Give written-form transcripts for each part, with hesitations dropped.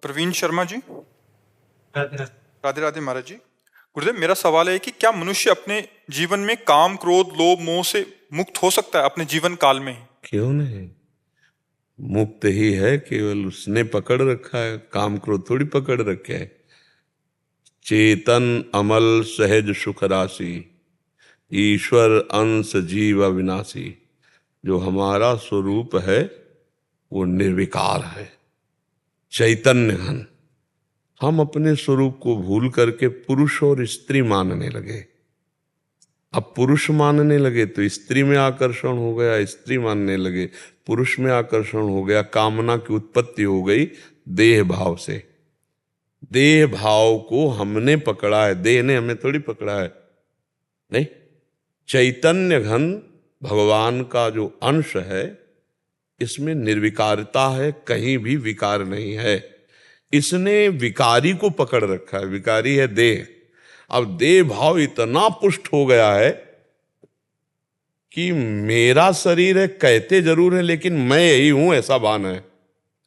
प्रवीण शर्मा जी। राधे राधे। राधे राधे महाराज जी। गुरुदेव, मेरा सवाल है कि क्या मनुष्य अपने जीवन में काम, क्रोध, लोभ, मोह से मुक्त हो सकता है अपने जीवन काल में ही? क्यों नहीं, मुक्त ही है, केवल उसने पकड़ रखा है, काम क्रोध थोड़ी पकड़ रखे है। चेतन अमल सहज सुख राशि, ईश्वर अंश जीव अविनाशी। जो हमारा स्वरूप है वो निर्विकार है, चैतन्य घन। हम अपने स्वरूप को भूल करके पुरुष और स्त्री मानने लगे। अब पुरुष मानने लगे तो स्त्री में आकर्षण हो गया, स्त्री मानने लगे पुरुष में आकर्षण हो गया। कामना की उत्पत्ति हो गई देह भाव से। देह भाव को हमने पकड़ा है, देह ने हमें थोड़ी पकड़ा है। नहीं, चैतन्य घन भगवान का जो अंश है इसमें निर्विकारता है, कहीं भी विकार नहीं है। इसने विकारी को पकड़ रखा है, विकारी है देह। अब देह भाव इतना पुष्ट हो गया है कि मेरा शरीर है, कहते जरूर है लेकिन मैं यही हूं ऐसा भान है।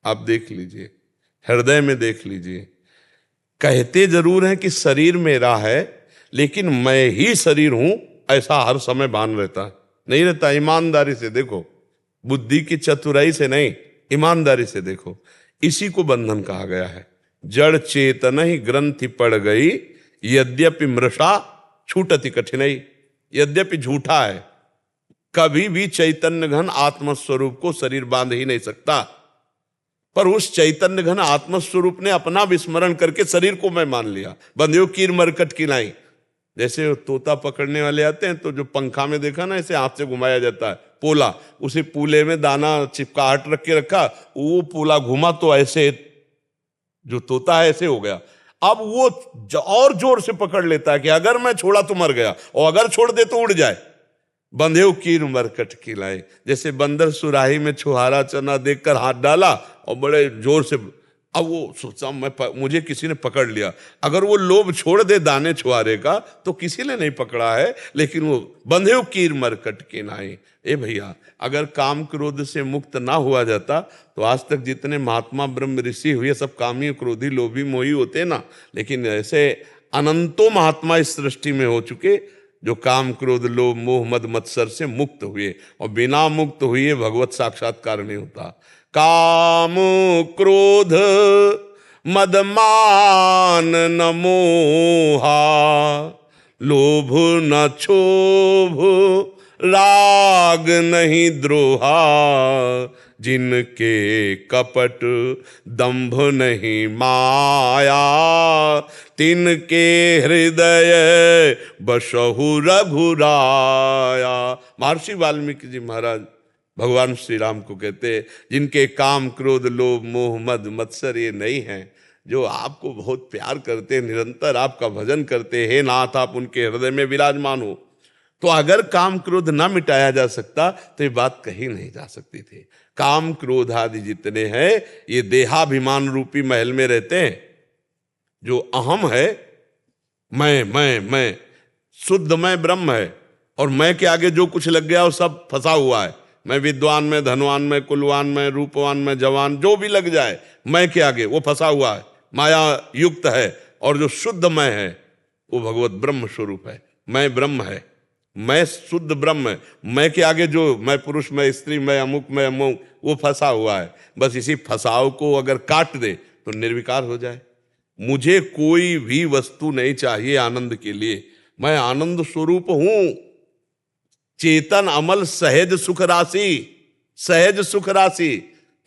आप देख लीजिए, हृदय में देख लीजिए, कहते जरूर हैं कि शरीर मेरा है लेकिन मैं ही शरीर हूं ऐसा हर समय भान रहता है। नहीं रहता। ईमानदारी से देखो, बुद्धि की चतुराई से नहीं, ईमानदारी से देखो। इसी को बंधन कहा गया है। जड़ चेतन ही ग्रंथि पड़ गई, यद्यपि मृषा छूटति कठिनाई। यद्यपि झूठा है, कभी भी चैतन्य घन आत्मस्वरूप को शरीर बांध ही नहीं सकता। पर उस चैतन्य घन आत्मस्वरूप ने अपना विस्मरण करके शरीर को मैं मान लिया। बंधियो कीर मरकट की लाई। जैसे तोता पकड़ने वाले आते हैं तो जो पंखा में देखा ना, ऐसे हाथ से घुमाया जाता है पोला, उसे पूले में दाना चिपकाहट रख के रखा, वो पोला घुमा तो ऐसे जो तोता है ऐसे हो गया। अब वो और जोर से पकड़ लेता है कि अगर मैं छोड़ा तो मर गया, और अगर छोड़ दे तो उड़ जाए। बंधेव कीर मरकट की लाए। जैसे बंदर सुराही में छुहारा चना देखकर हाथ डाला और बड़े जोर से, अब वो सोचा मुझे किसी ने पकड़ लिया। अगर वो लोभ छोड़ दे दाने छुहारे का तो किसी ने नहीं पकड़ा है, लेकिन वो बंधेव कीर मरकट के नाई। ए भैया, अगर काम क्रोध से मुक्त ना हुआ जाता तो आज तक जितने महात्मा ब्रह्म ऋषि हुए सब कामी, क्रोधी, लोभी, मोही होते ना। लेकिन ऐसे अनंतों महात्मा इस सृष्टि में हो चुके जो काम क्रोध लोभ मोह मद मत्सर से मुक्त हुए, और बिना मुक्त हुए भगवत साक्षात्कार नहीं होता। काम क्रोध मद मान न मोहा, लोभ न क्षोभ राग नहीं द्रोहा, जिनके कपट दंभ नहीं माया, तिनके हृदय बसहु रघुराया। महर्षि वाल्मीकि जी महाराज भगवान श्री राम को कहते हैं, जिनके काम क्रोध लोभ मोह मद मत्सर ये नहीं है, जो आपको बहुत प्यार करते हैं, निरंतर आपका भजन करते हैं, नाथ आप उनके हृदय में विराजमान हो। तो अगर काम क्रोध ना मिटाया जा सकता तो ये बात कहीं नहीं जा सकती थी। काम क्रोध आदि जितने हैं ये देहाभिमान रूपी महल में रहते हैं। जो अहम है, मैं शुद्ध मैं ब्रह्म है, और मैं के आगे जो कुछ लग गया वो सब फंसा हुआ है। मैं विद्वान में, धनवान में, कुलवान में, रूपवान में, जवान, जो भी लग जाए मैं के आगे वो फंसा हुआ है, माया युक्त है। और जो शुद्ध मैं है वो भगवत ब्रह्म स्वरूप है। मैं ब्रह्म है, मैं शुद्ध ब्रह्म है। मैं के आगे जो मैं पुरुष, मैं स्त्री, मैं अमुक, मैं अमुक, वो फंसा हुआ है। बस इसी फंसाव को अगर काट दे तो निर्विकार हो जाए। मुझे कोई भी वस्तु नहीं चाहिए आनंद के लिए, मैं आनंद स्वरूप हूं। चेतन अमल सहज सुख राशि, सहज सुख राशि।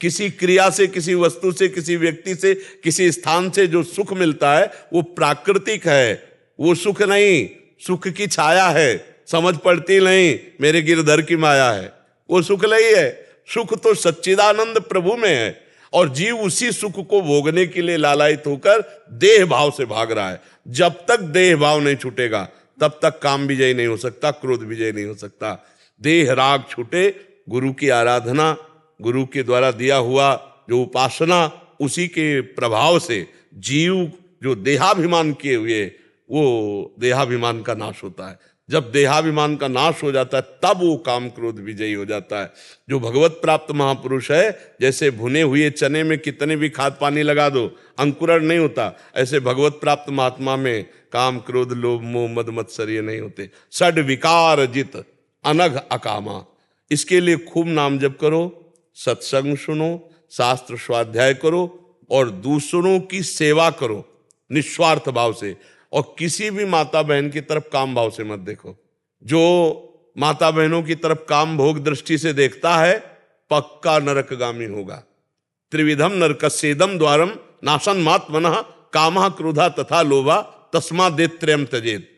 किसी क्रिया से, किसी वस्तु से, किसी व्यक्ति से, किसी स्थान से जो सुख मिलता है वो प्राकृतिक है, वो सुख नहीं, सुख की छाया है। समझ पड़ती नहीं, मेरे गिरधर की माया है, वो सुख नहीं है। सुख तो सच्चिदानंद प्रभु में है, और जीव उसी सुख को भोगने के लिए लालायित होकर देह भाव से भाग रहा है। जब तक देह भाव नहीं छूटेगा तब तक काम विजय नहीं हो सकता, क्रोध विजय नहीं हो सकता। देह राग छूटे, गुरु की आराधना, गुरु के द्वारा दिया हुआ जो उपासना, उसी के प्रभाव से जीव जो देहाभिमान किए हुए वो देहाभिमान का नाश होता है। जब देहाभिमान का नाश हो जाता है तब वो काम क्रोध विजयी हो जाता है। जो भगवत प्राप्त महापुरुष है, जैसे भुने हुए चने में कितने भी खाद पानी लगा दो अंकुरण नहीं होता, ऐसे भगवत प्राप्त महात्मा में काम क्रोध लोभ मोह मद मत्सर्य नहीं होते। षड विकार जित अनघ अकामा। इसके लिए खूब नाम जप करो, सत्संग सुनो, शास्त्र स्वाध्याय करो और दूसरों की सेवा करो निस्वार्थ भाव से। और किसी भी माता बहन की तरफ काम भाव से मत देखो। जो माता बहनों की तरफ काम भोग दृष्टि से देखता है पक्का नरकगामी होगा। त्रिविधम नरकस्येदम द्वारम नाशन मात्मनः कामः क्रोधा तथा लोभा तस्मादेत्रयम् त्यजेत।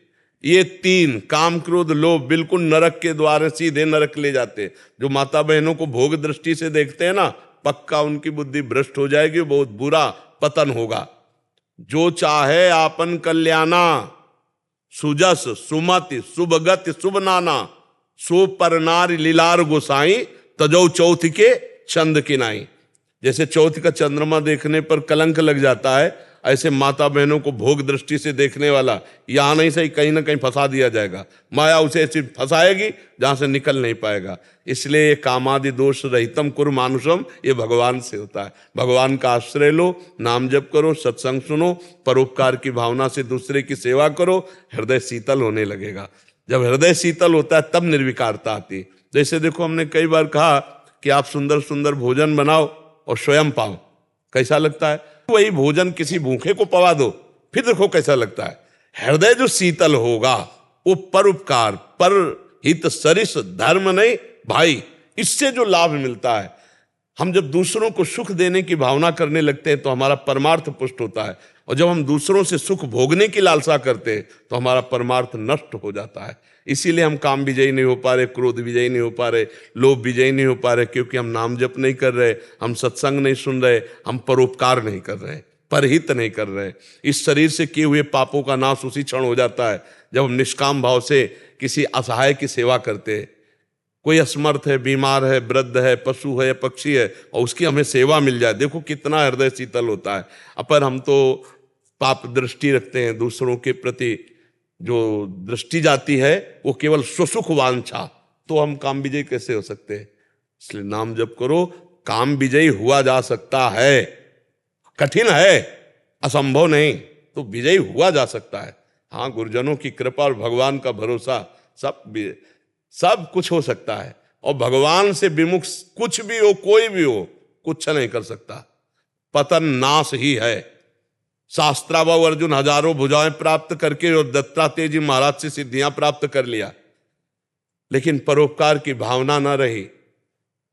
ये तीन काम क्रोध लोभ बिल्कुल नरक के द्वार, सीधे नरक ले जाते। जो माता बहनों को भोग दृष्टि से देखते हैं ना, पक्का उनकी बुद्धि भ्रष्ट हो जाएगी, बहुत बुरा पतन होगा। जो चाहे आपन कल्याणा सुजस सुमति शुभगति शुभ नाना सो पर नारी लीलार गोसाई तजौ चौथ के चंद किनाई। जैसे चौथ का चंद्रमा देखने पर कलंक लग जाता है, ऐसे माता बहनों को भोग दृष्टि से देखने वाला यहां नहीं सही कहीं ना कहीं फंसा दिया जाएगा। माया उसे ऐसी फंसाएगी जहां से निकल नहीं पाएगा। इसलिए ये कामादि दोष रहितम कुरु मानुषम, ये भगवान से होता है। भगवान का आश्रय लो, नाम जप करो, सत्संग सुनो, परोपकार की भावना से दूसरे की सेवा करो, हृदय शीतल होने लगेगा। जब हृदय शीतल होता है तब निर्विकारता आती। जैसे देखो, हमने कई बार कहा कि आप सुंदर सुंदर भोजन बनाओ और स्वयं पाओ, कैसा लगता है? वही भोजन किसी भूखे को पवा दो, फिर देखो कैसा लगता है। हृदय जो शीतल होगा वो परोपकार पर हित सरिस धर्म नहीं भाई, इससे जो लाभ मिलता है। हम जब दूसरों को सुख देने की भावना करने लगते हैं तो हमारा परमार्थ पुष्ट होता है, और जब हम दूसरों से सुख भोगने की लालसा करते हैं तो हमारा परमार्थ नष्ट हो जाता है। इसीलिए हम काम विजयी नहीं हो पा रहे, क्रोध विजयी नहीं हो पा रहे, लोभ विजयी नहीं हो पा रहे, क्योंकि हम नाम जप नहीं कर रहे, हम सत्संग नहीं सुन रहे, हम परोपकार नहीं कर रहे, परहित नहीं कर रहे। इस शरीर से किए हुए पापों का नाश उसी क्षण हो जाता है जब हम निष्काम भाव से किसी असहाय की सेवा करते हैं। कोई असमर्थ है, बीमार है, वृद्ध है, पशु है, पक्षी है, और उसकी हमें सेवा मिल जाए, देखो कितना हृदय शीतल होता है। अपर हम तो पाप दृष्टि रखते हैं, दूसरों के प्रति जो दृष्टि जाती है वो केवल स्वसुख वांछा, तो हम काम विजयी कैसे हो सकते हैं? इसलिए नाम जप करो, काम विजयी हुआ जा सकता है। कठिन है, असंभव नहीं, तो विजयी हुआ जा सकता है। हाँ, गुरुजनों की कृपा और भगवान का भरोसा, सब कुछ हो सकता है। और भगवान से विमुख कुछ भी हो, कोई भी हो, कुछ नहीं कर सकता। पतन नाश ही है। शास्त्राबाहु अर्जुन हजारों भुजाएं प्राप्त करके और दत्तात्रेय जी महाराज से सिद्धियां प्राप्त कर लिया, लेकिन परोपकार की भावना न रही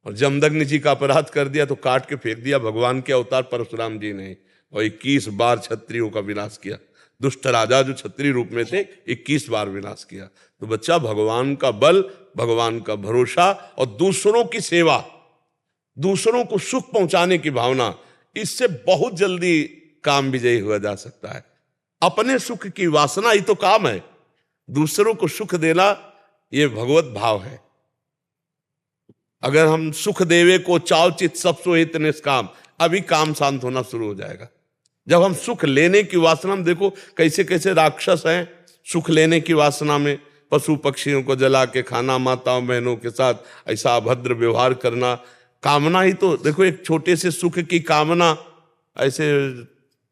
और जमदग्नि जी का अपराध कर दिया तो काट के फेंक दिया भगवान के अवतार परशुराम जी ने, और 21 बार क्षत्रियों का विनाश किया। दुष्ट राजा जो क्षत्रिय रूप में थे 21 बार विनाश किया। तो बच्चा, भगवान का बल, भगवान का भरोसा और दूसरों की सेवा, दूसरों को सुख पहुंचाने की भावना, इससे बहुत जल्दी काम विजयी हुआ जा सकता है। अपने सुख की वासना ही तो काम है, दूसरों को सुख देना ये भगवत भाव है। अगर हम सुख देवे को चाव चित सब सोहित निष्काम, अभी काम शांत होना शुरू हो जाएगा। जब हम सुख लेने की वासना में, देखो कैसे कैसे राक्षस हैं सुख लेने की वासना में, पशु पक्षियों को जला के खाना, माताओं बहनों के साथ ऐसा अभद्र व्यवहार करना, कामना ही तो देखो, एक छोटे से सुख की कामना, ऐसे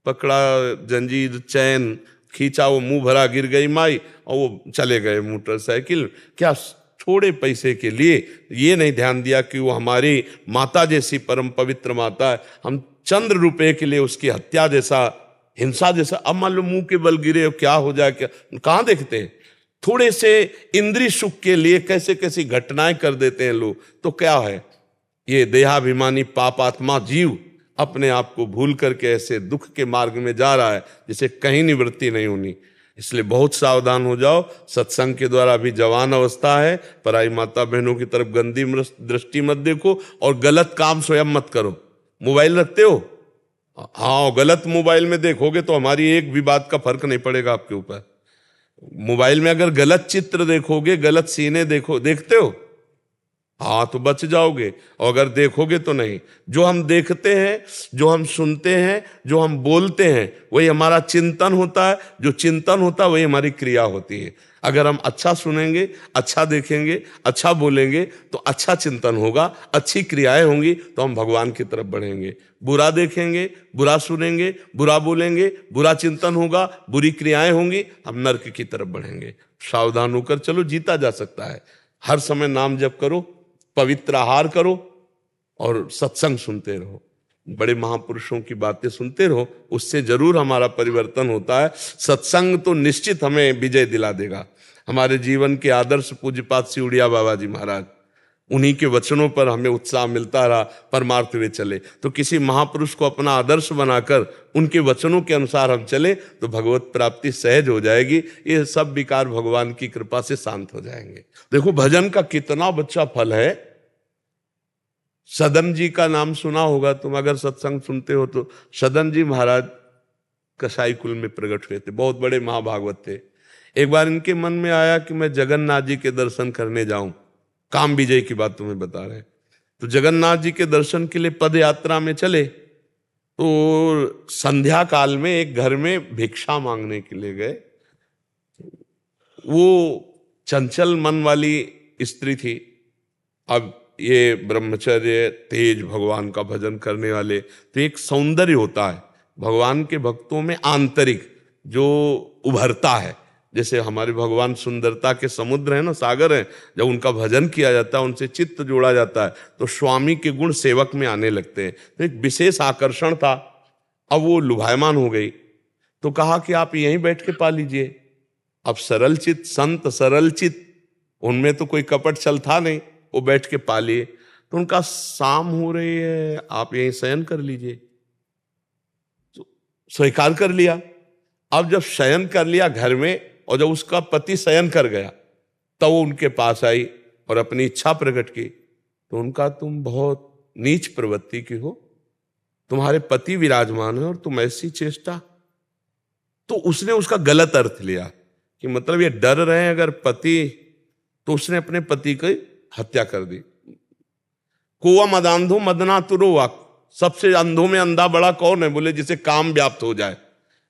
पकड़ा जंजीर चैन खींचा, वो मुंह भरा गिर गई माई और वो चले गए मोटरसाइकिल, क्या थोड़े पैसे के लिए ये नहीं ध्यान दिया कि वो हमारी माता जैसी परम पवित्र माता है। हम चंद रुपए के लिए उसकी हत्या जैसा, हिंसा जैसा, अब मान लो मुंह के बल गिरे क्या हो जाए, क्या कहाँ देखते हैं? थोड़े से इंद्रिय सुख के लिए कैसे कैसी घटनाएं कर देते हैं लोग। तो क्या है, ये देहाभिमानी पापात्मा जीव अपने आप को भूल करके ऐसे दुख के मार्ग में जा रहा है जिसे कहीं निवृत्ति नहीं होनी। इसलिए बहुत सावधान हो जाओ। सत्संग के द्वारा अभी जवान अवस्था है, पराई माता बहनों की तरफ गंदी दृष्टि मत देखो और गलत काम स्वयं मत करो। मोबाइल रखते हो, हाँ, गलत मोबाइल में देखोगे तो हमारी एक भी बात का फर्क नहीं पड़ेगा आपके ऊपर। मोबाइल में अगर गलत चित्र देखोगे, गलत सीने देखते हो, हाँ तो बच जाओगे, और अगर देखोगे तो नहीं। जो हम देखते हैं, जो हम सुनते हैं, जो हम बोलते हैं, वही हमारा चिंतन होता है। जो चिंतन होता है वही हमारी क्रिया होती है। अगर हम अच्छा सुनेंगे, अच्छा देखेंगे, अच्छा बोलेंगे तो अच्छा चिंतन होगा, अच्छी क्रियाएं होंगी तो हम भगवान की तरफ बढ़ेंगे। बुरा देखेंगे, बुरा सुनेंगे, बुरा बोलेंगे, बुरा चिंतन होगा, बुरी क्रियाएं होंगी, हम नरक की तरफ बढ़ेंगे। सावधान होकर चलो, जीता जा सकता है। हर समय नाम जप करो, पवित्र आहार करो और सत्संग सुनते रहो, बड़े महापुरुषों की बातें सुनते रहो, उससे जरूर हमारा परिवर्तन होता है। सत्संग तो निश्चित हमें विजय दिला देगा। हमारे जीवन के आदर्श पूज्यपाद सिउड़िया बाबा जी महाराज, उन्हीं के वचनों पर हमें उत्साह मिलता रहा, परमार्थ वे चले। तो किसी महापुरुष को अपना आदर्श बनाकर उनके वचनों के अनुसार हम चले तो भगवत प्राप्ति सहज हो जाएगी। ये सब विकार भगवान की कृपा से शांत हो जाएंगे। देखो भजन का कितना बच्चा फल है। सदन जी का नाम सुना होगा तुम, अगर सत्संग सुनते हो तो। सदन जी महाराज कसाई कुल में प्रकट हुए थे, बहुत बड़े महाभागवत थे। एक बार इनके मन में आया कि मैं जगन्नाथ जी के दर्शन करने जाऊं। काम विजय की बात तुम्हें बता रहे हैं। तो जगन्नाथ जी के दर्शन के लिए पद यात्रा में चले तो संध्या काल में एक घर में भिक्षा मांगने के लिए गए। वो चंचल मन वाली स्त्री थी। अब ये ब्रह्मचर्य, तेज, भगवान का भजन करने वाले, तो एक सौंदर्य होता है भगवान के भक्तों में आंतरिक जो उभरता है। जैसे हमारे भगवान सुंदरता के समुद्र है ना, सागर है। जब उनका भजन किया जाता है, उनसे चित्त जोड़ा जाता है तो स्वामी के गुण सेवक में आने लगते हैं। तो एक विशेष आकर्षण था। अब वो लुभायमान हो गई तो कहा कि आप यहीं बैठ के पा लीजिए। अब सरल चित्त संत, सरल चित्त, उनमें तो कोई कपट छल था नहीं, वो बैठ के पा लिए। तो उनका शाम हो रही है, आप यहीं शयन कर लीजिए। तो स्वीकार कर लिया। अब जब शयन कर लिया घर में, और जब उसका पति शयन कर गया तब वो उनके पास आई और अपनी इच्छा प्रकट की। तो उनका, तुम बहुत नीच प्रवृत्ति की हो, तुम्हारे पति विराजमान है और तुम ऐसी चेष्टा। तो उसने उसका गलत अर्थ लिया कि मतलब ये डर रहे हैं अगर पति, तो उसने अपने पति की हत्या कर दी। कुआ मदांधो मदना तुरो, सबसे अंधों में अंधा बड़ा कौन है? बोले जिसे काम व्याप्त हो जाए।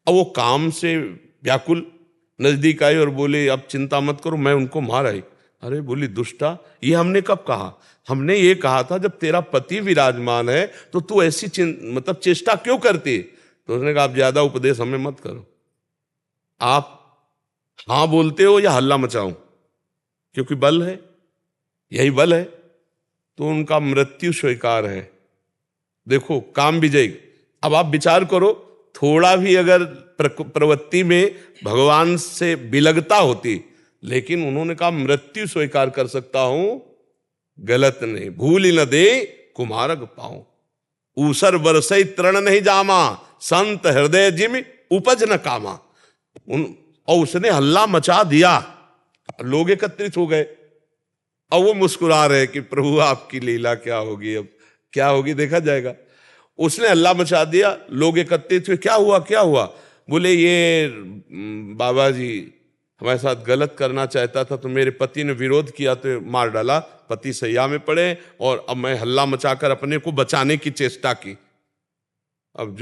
अब वो काम से व्याकुल नजदीक आई और बोले अब चिंता मत करो, मैं उनको मार आई। अरे बोली दुष्टा, ये हमने कब कहा? हमने ये कहा था जब तेरा पति विराजमान है तो तू ऐसी मतलब चेष्टा क्यों करती? तो उसने कहा आप ज्यादा उपदेश हमें मत करो, आप हाँ बोलते हो या हल्ला मचाऊं, क्योंकि बल है, यही बल है। तो उनका मृत्यु स्वीकार है। देखो काम विजय। अब आप विचार करो, थोड़ा भी अगर प्रवृत्ति में भगवान से विलगता होती, लेकिन उन्होंने कहा मृत्यु स्वीकार कर सकता हूं, गलत नहीं। भूल ही न दे कुमारक पाऊं, ऊसर बरसई तरण नहीं जामा, संत हृदय जिम उपज न कामा। और उसने हल्ला मचा दिया, लोग एकत्रित हो गए। अब वो मुस्कुरा रहे कि प्रभु आपकी लीला क्या होगी, अब क्या होगी देखा जाएगा। उसने हल्ला मचा दिया, लोग एकत्रित हुए। क्या हुआ क्या हुआ? बोले ये बाबा जी हमारे साथ गलत करना चाहता था तो मेरे पति ने विरोध किया तो मार डाला, पति सैया में पड़े और अब मैं हल्ला मचाकर अपने को बचाने की चेष्टा की। अब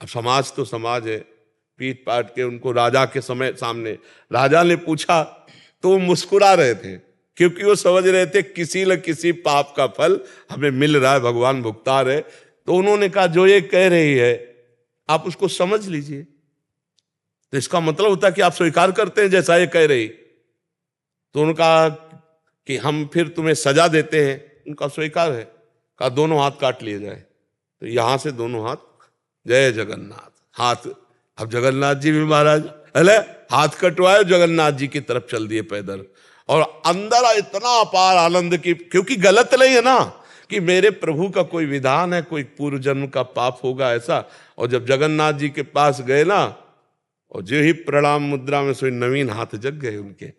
समाज तो समाज है, पीट पाट के उनको राजा के सामने राजा ने पूछा तो वो मुस्कुरा रहे थे, क्योंकि वो समझ रहे थे किसी न किसी पाप का फल हमें मिल रहा है, भगवान भुगता रहे। तो उन्होंने कहा जो ये कह रही है आप उसको समझ लीजिए। तो इसका मतलब होता है कि आप स्वीकार करते हैं जैसा ये कह रही। तो उन्होंने कहा कि हम फिर तुम्हें सजा देते हैं। उनका स्वीकार है। कहा दोनों हाथ काट लिए जाए। तो यहां से दोनों हाथ, जय जगन्नाथ, हाथ। अब जगन्नाथ जी भी महाराज अले हाथ कटवाए, जगन्नाथ जी की तरफ चल दिए पैदल। और अंदर इतना अपार आनंद की, क्योंकि गलत नहीं है ना कि मेरे प्रभु का कोई विधान है, कोई पूर्व जन्म का पाप होगा ऐसा। और जब जगन्नाथ जी के पास गए ना, और जो ही प्रणाम मुद्रा में सोई नवीन हाथ जग गए उनके,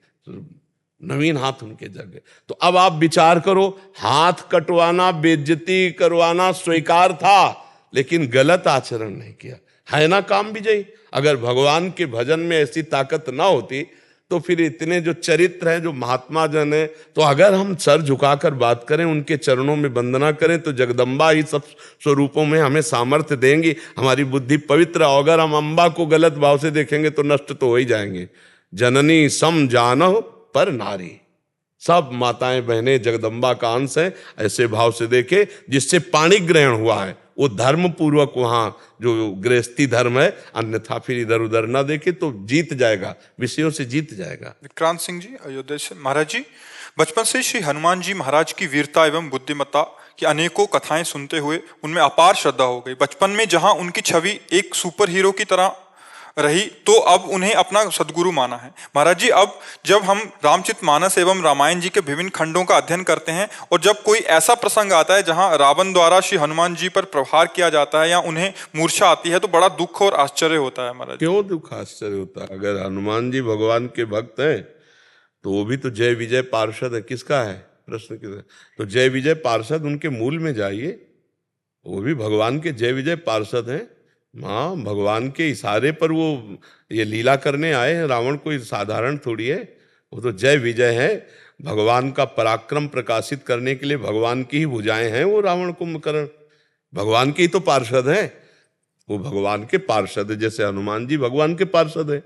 नवीन हाथ उनके जग गए। तो अब आप विचार करो, हाथ कटवाना, बेइज्जती करवाना स्वीकार था, लेकिन गलत आचरण नहीं किया, है ना काम विजयी। अगर भगवान के भजन में ऐसी ताकत ना होती तो फिर इतने जो चरित्र हैं, जो महात्मा जन है, तो अगर हम सर झुकाकर बात करें, उनके चरणों में वंदना करें, तो जगदम्बा ही सब स्वरूपों में हमें सामर्थ्य देंगी, हमारी बुद्धि पवित्र। अगर हम अम्बा को गलत भाव से देखेंगे तो नष्ट तो हो ही जाएंगे। जननी सम जानह पर नारी, सब माताएं बहनें जगदम्बा का अंश है, ऐसे भाव से देखे। जिससे पाणी ग्रहण हुआ है वो धर्म पूर्वक वहां जो गृहस्थी धर्म है, अन्यथा फिर इधर उधर ना देखे तो जीत जाएगा, विषयों से जीत जाएगा। विक्रांत सिंह जी अयोध्या से। महाराज जी, बचपन से श्री हनुमान जी महाराज की वीरता एवं बुद्धिमत्ता की अनेकों कथाएं सुनते हुए उनमें अपार श्रद्धा हो गई। बचपन में जहां उनकी छवि एक सुपर हीरो की तरह रही, तो अब उन्हें अपना सदगुरु माना है। महाराज जी, अब जब हम रामचरितमानस एवं रामायण जी के विभिन्न खंडों का अध्ययन करते हैं और जब कोई ऐसा प्रसंग आता है जहां रावण द्वारा श्री हनुमान जी पर प्रहार किया जाता है या उन्हें मूर्छा आती है, तो बड़ा दुख और आश्चर्य होता है। महाराज, क्यों दुख आश्चर्य होता है? अगर हनुमान जी भगवान के भक्त हैं तो वो भी तो जय विजय पार्षद है। किसका है? प्रश्न किसका? तो जय विजय पार्षद, उनके मूल में जाइए, वो भी भगवान के जय विजय पार्षद हैं। माँ, भगवान के इशारे पर वो ये लीला करने आए हैं। रावण कोई साधारण थोड़ी है, वो तो जय विजय है। भगवान का पराक्रम प्रकाशित करने के लिए भगवान की ही भुजाएं हैं वो रावण कुंभकर्ण, भगवान के ही तो पार्षद हैं। वो भगवान के पार्षद है, जैसे हनुमान जी भगवान के पार्षद है,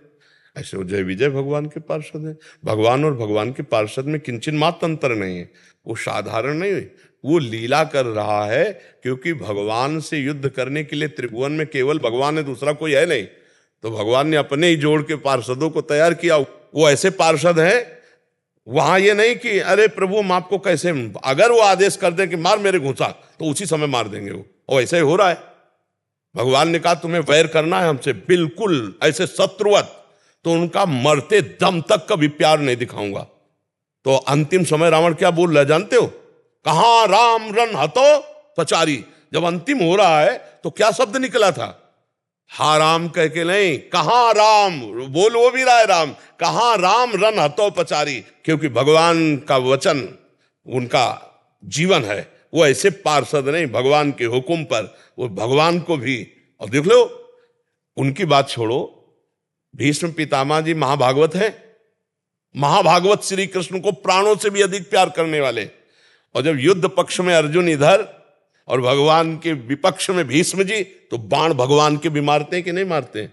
ऐसे वो जय विजय भगवान के पार्षद है। भगवान और भगवान के पार्षद में किंचित मात्र अंतर नहीं है। वो साधारण नहीं है, वो लीला कर रहा है, क्योंकि भगवान से युद्ध करने के लिए त्रिभुवन में केवल भगवान है, दूसरा कोई है नहीं। तो भगवान ने अपने ही जोड़ के पार्षदों को तैयार किया। वो ऐसे पार्षद हैं, वहां ये नहीं कि अरे प्रभु हम आपको कैसे, अगर वो आदेश कर दें कि मार मेरे घुसा, तो उसी समय मार देंगे वो, और ऐसा ही हो रहा है। भगवान ने कहा तुम्हें वैर करना है हमसे, बिल्कुल ऐसे शत्रुवत, तो उनका मरते दम तक कभी प्यार नहीं दिखाऊंगा। तो अंतिम समय रावण क्या बोल रहा है जानते हो? कहां राम रन हतो पचारी। जब अंतिम हो रहा है तो क्या शब्द निकला था? हा राम कह के नहीं, कहां राम, बोल वो भी रहा है राम, कहां राम रन हतो पचारी, क्योंकि भगवान का वचन उनका जीवन है। वो ऐसे पार्षद नहीं, भगवान के हुक्म पर वो भगवान को भी। और देख लो, उनकी बात छोड़ो, भीष्म पितामह जी महाभागवत है, महाभागवत श्री कृष्ण को प्राणों से भी अधिक प्यार करने वाले। और जब युद्ध पक्ष में अर्जुन इधर और भगवान के विपक्ष में भीष्म जी, तो बाण भगवान के भी मारते हैं कि नहीं मारते?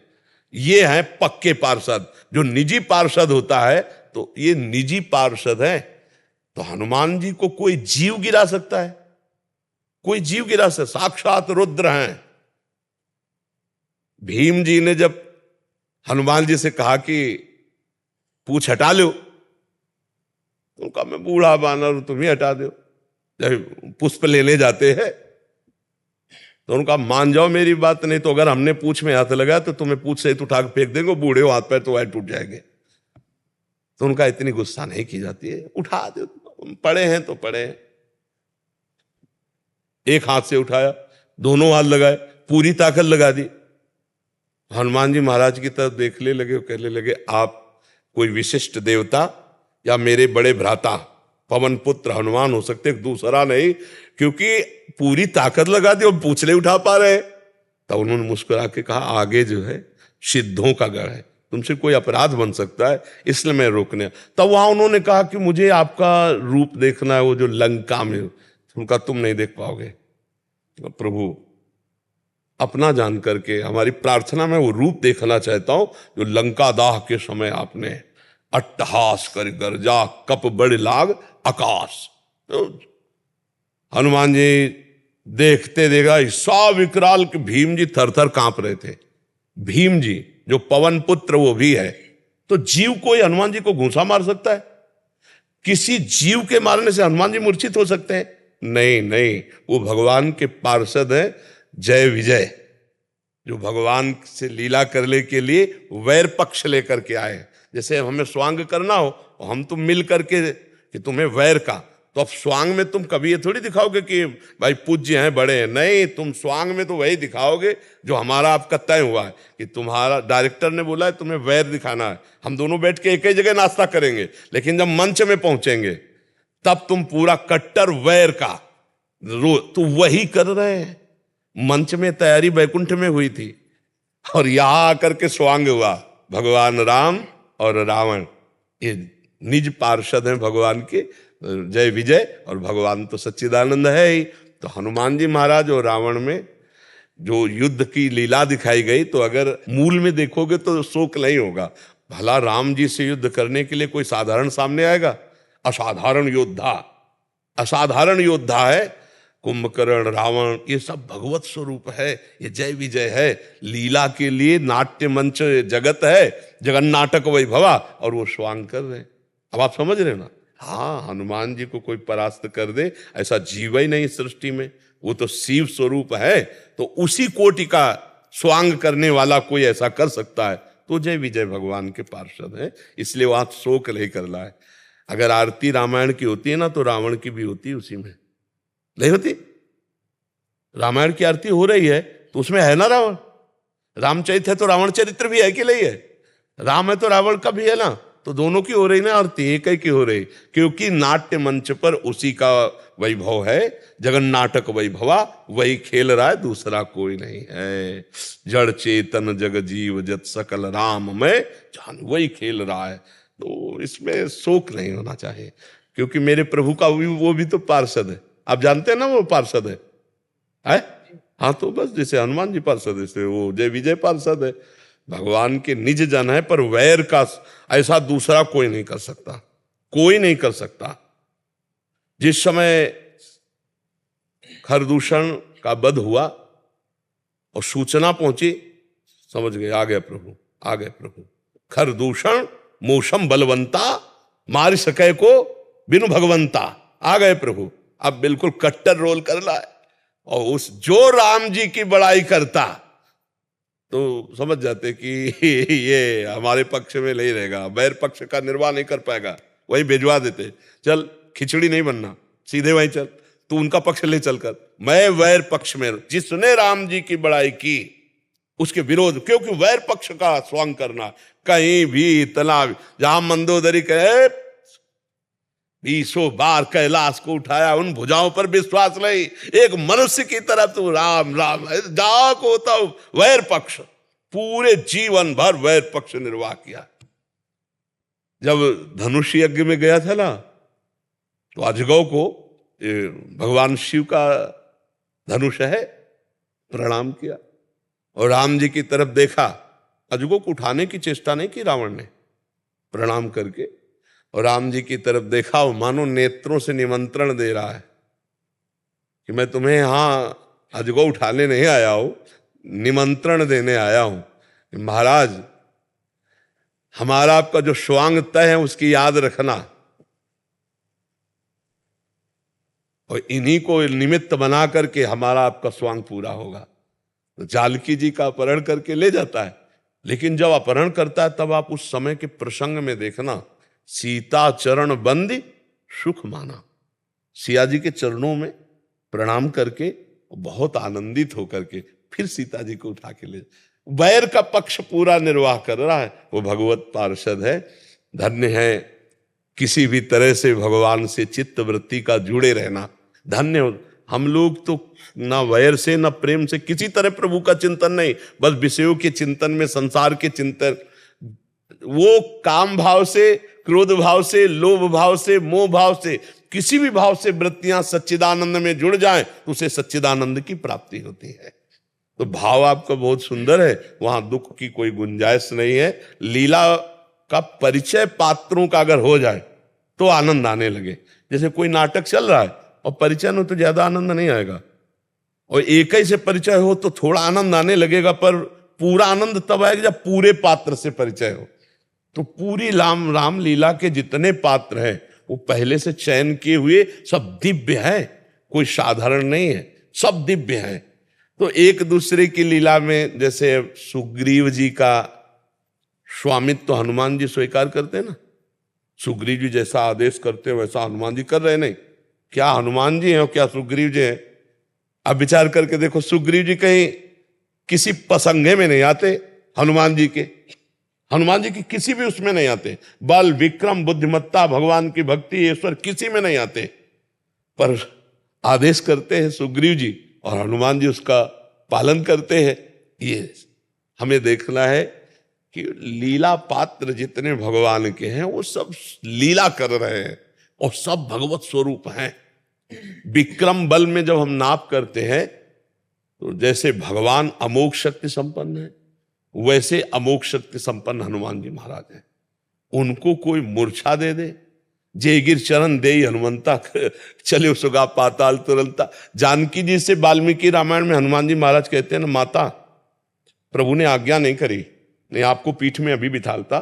ये हैं पक्के पार्षद। जो निजी पार्षद होता है तो ये निजी पार्षद है। तो हनुमान जी को कोई जीव गिरा सकता है? कोई जीव गिरा सकता? साक्षात रुद्र हैं। भीम जी ने जब हनुमान जी से कहा कि पूछ हटा लो, तो उनका मैं बूढ़ा बानर, तुम ही हटा दो। जब पुष्प लेने जाते हैं तो उनका मान जाओ मेरी बात, नहीं तो अगर हमने पूछ में हाथ लगाया तो तुम्हें पूछ से उठा के फेंक देंगे, बूढ़े हो हाथ पैर तो वह टूट जाएंगे। तो उनका इतनी गुस्सा नहीं की जाती है, उठा दो, पड़े हैं तो पड़े हैं। एक हाथ से उठाया, दोनों हाथ लगाए, पूरी ताकत लगा दी। हनुमान जी महाराज की तरफ देखने लगे, कहने लगे आप कोई विशिष्ट देवता या मेरे बड़े भ्राता पवन पुत्र हनुमान हो सकते, दूसरा नहीं, क्योंकि पूरी ताकत लगा दी और पूछले उठा पा रहे। तब उन्होंने मुस्कुरा के कहा आगे जो है सिद्धों का गढ़ है, तुमसे कोई अपराध बन सकता है, इसलिए मैं रोकने। तब वहां उन्होंने कहा कि मुझे आपका रूप देखना है, वो जो लंका में, उनका तुम नहीं देख पाओगे। प्रभु अपना जान करके हमारी प्रार्थना में वो रूप देखना चाहता हूं जो लंका दाह के समय आपने अट्टहास कर गरजा कप बड़ लाग आकाश। तो हनुमान जी देखते देखा सा विकराल के भीम जी थर थर कांप रहे थे। भीम जी जो पवन पुत्र वो भी है, तो जीव कोई हनुमान जी को घूंसा मार सकता है? किसी जीव के मारने से हनुमान जी मूर्छित हो सकते हैं? नहीं नहीं, वो भगवान के पार्षद है, जय विजय, जो भगवान से लीला करने के लिए वैर पक्ष लेकर के आए। जैसे हमें स्वांग करना हो, हम तुम मिल करके कि तुम्हें वैर का, तो अब स्वांग में तुम कभी ये थोड़ी दिखाओगे कि भाई पूज्य हैं, बड़े हैं। नहीं, तुम स्वांग में तो वही दिखाओगे जो हमारा आपका तय हुआ है कि तुम्हारा डायरेक्टर ने बोला है तुम्हें वैर दिखाना है। हम दोनों बैठ के एक ही जगह नाश्ता करेंगे, लेकिन जब मंच में पहुंचेंगे तब तुम पूरा कट्टर वैर का तो वही कर रहे हैं। मंच में तैयारी वैकुंठ में हुई थी और यहां आकर के स्वांग हुआ भगवान राम और रावण। ये निज पार्षद हैं भगवान के, जय विजय, और भगवान तो सच्चिदानंद है ही। तो हनुमान जी महाराज और रावण में जो युद्ध की लीला दिखाई गई, तो अगर मूल में देखोगे तो शोक नहीं होगा। भला राम जी से युद्ध करने के लिए कोई साधारण सामने आएगा? असाधारण योद्धा, असाधारण योद्धा है। कुंभकर्ण, रावण, ये सब भगवत स्वरूप है, ये जय विजय है। लीला के लिए नाट्य मंच जगत है, जगन नाटक वैभवा, और वो स्वांग कर रहे हैं। अब आप समझ रहे हो ना? हाँ, हनुमान जी को कोई परास्त कर दे ऐसा जीव ही नहीं सृष्टि में। वो तो शिव स्वरूप है, तो उसी कोटि का स्वांग करने वाला कोई ऐसा कर सकता है, तो जय विजय भगवान के पार्षद है। इसलिए वहां शोक नहीं कर रहा है। अगर आरती रामायण की होती है ना, तो रावण की भी होती उसी में, नहीं होती? रामायण की आरती हो रही है तो उसमें है ना रावण। रामचरित है तो रावण चरित्र भी है कि नहीं है? राम है तो रावण का भी है ना। तो दोनों की हो रही ना आरती, एक ही की हो रही, क्योंकि नाट्य मंच पर उसी का वैभव है। जगन नाटक वैभवा, वही खेल रहा है, दूसरा कोई नहीं है। जड़ चेतन जग जीव जत सकल राम में जान, वही खेल रहा है। तो इसमें शोक नहीं होना चाहिए, क्योंकि मेरे प्रभु का वो भी तो पार्षद है। आप जानते हैं ना वो पार्षद है? हाँ, तो बस जैसे हनुमान जी पार्षद है, जैसे वो जय विजय पार्षद है। भगवान के निज जन है, पर वैर का ऐसा दूसरा कोई नहीं कर सकता, कोई नहीं कर सकता। जिस समय खरदूषण का वध हुआ और सूचना पहुंची, समझ गए आ गए प्रभु, आ गए प्रभु। खरदूषण मोशम बलवंता, मार सके को बिनु भगवंता, आ गए प्रभु। अब बिल्कुल कट्टर रोल कर रहा है, और उस जो राम जी की बड़ाई करता तो समझ जाते कि ये हमारे पक्ष में नहीं रहेगा, बैर पक्ष का निर्वाह नहीं कर पाएगा, वही भिजवा देते। चल खिचड़ी नहीं बनना, सीधे वहीं चल, तू उनका पक्ष ले चलकर, मैं वैर पक्ष में। जिसने राम जी की बड़ाई की उसके विरोध, क्योंकि वैर पक्ष का स्वांग करना कहीं भी इतना, जहां मंदोदरी कहे 20 बार कैलाश को उठाया, उन भुजाओं पर विश्वास नहीं, एक मनुष्य की तरह तू राम राम जाक होता वैर पक्ष, पूरे जीवन भर वैर पक्ष निर्वाह किया। जब धनुष यज्ञ में गया था ना, तो अजगौ को भगवान शिव का धनुष है, प्रणाम किया और राम जी की तरफ देखा। अजगौ को उठाने की चेष्टा नहीं की रावण ने, प्रणाम करके, और राम जी की तरफ देखा, वो मानो नेत्रों से निमंत्रण दे रहा है कि मैं तुम्हें यहां अजगौ उठाने नहीं आया हूं, निमंत्रण देने आया हूं। महाराज, हमारा आपका जो स्वांग तय है उसकी याद रखना, और इन्हीं को निमित्त बना करके हमारा आपका स्वांग पूरा होगा। तो जानकी जी का अपहरण करके ले जाता है, लेकिन जब अपहरण करता है तब आप उस समय के प्रसंग में देखना, सीता चरण बंदी सुख माना। सिया जी के चरणों में प्रणाम करके बहुत आनंदित होकर के फिर सीता जी को उठा के ले, वैर का पक्ष पूरा निर्वाह कर रहा है। वो भगवत पार्षद है, धन्य है। किसी भी तरह से भगवान से चित्त वृत्ति का जुड़े रहना धन्य हो। हम लोग तो ना वैर से ना प्रेम से, किसी तरह प्रभु का चिंतन नहीं, बस विषयों के चिंतन में, संसार के चिंतन। वो काम भाव से, क्रोध भाव से, लोभ भाव से, मोह भाव से, किसी भी भाव से वृत्तियां सच्चिदानंद में जुड़ जाएं तो उसे सच्चिदानंद की प्राप्ति होती है। तो भाव आपका बहुत सुंदर है, वहां दुख की कोई गुंजाइश नहीं है। लीला का परिचय पात्रों का अगर हो जाए तो आनंद आने लगे। जैसे कोई नाटक चल रहा है और परिचय में तो ज्यादा आनंद नहीं आएगा, और एक ही से परिचय हो तो थोड़ा आनंद आने लगेगा, पर पूरा आनंद तब आएगा जब पूरे पात्र से परिचय हो। तो पूरी राम लीला के जितने पात्र हैं वो पहले से चयन किए हुए सब दिव्य हैं, कोई साधारण नहीं है, सब दिव्य हैं। तो एक दूसरे की लीला में, जैसे सुग्रीव जी का स्वामित्व तो हनुमान जी स्वीकार करते हैं ना, सुग्रीव जी जैसा आदेश करते हैं वैसा हनुमान जी कर रहे नहीं। क्या हनुमान जी हैं और क्या सुग्रीव जी हैं? अब विचार करके देखो, सुग्रीव जी कहीं किसी पसंगे में नहीं आते, हनुमान जी की किसी भी उसमें नहीं आते। बल, विक्रम, बुद्धिमत्ता, भगवान की भक्ति, ईश्वर किसी में नहीं आते, पर आदेश करते हैं सुग्रीव जी और हनुमान जी उसका पालन करते हैं। ये हमें देखना है कि लीला पात्र जितने भगवान के हैं वो सब लीला कर रहे हैं और सब भगवत स्वरूप हैं। विक्रम बल में जब हम नाप करते हैं तो जैसे भगवान अमोघ शक्ति संपन्न है, वैसे अमोघ शक्ति संपन्न हनुमान जी महाराज हैं। उनको कोई मूर्छा दे दे, जय गिर चरण दे हनुमंता, चले सुगा पाताल तुरंता। जानकी जी से वाल्मीकि रामायण में हनुमान जी महाराज कहते हैं ना, माता प्रभु ने आज्ञा नहीं करी, नहीं आपको पीठ में अभी बिठालता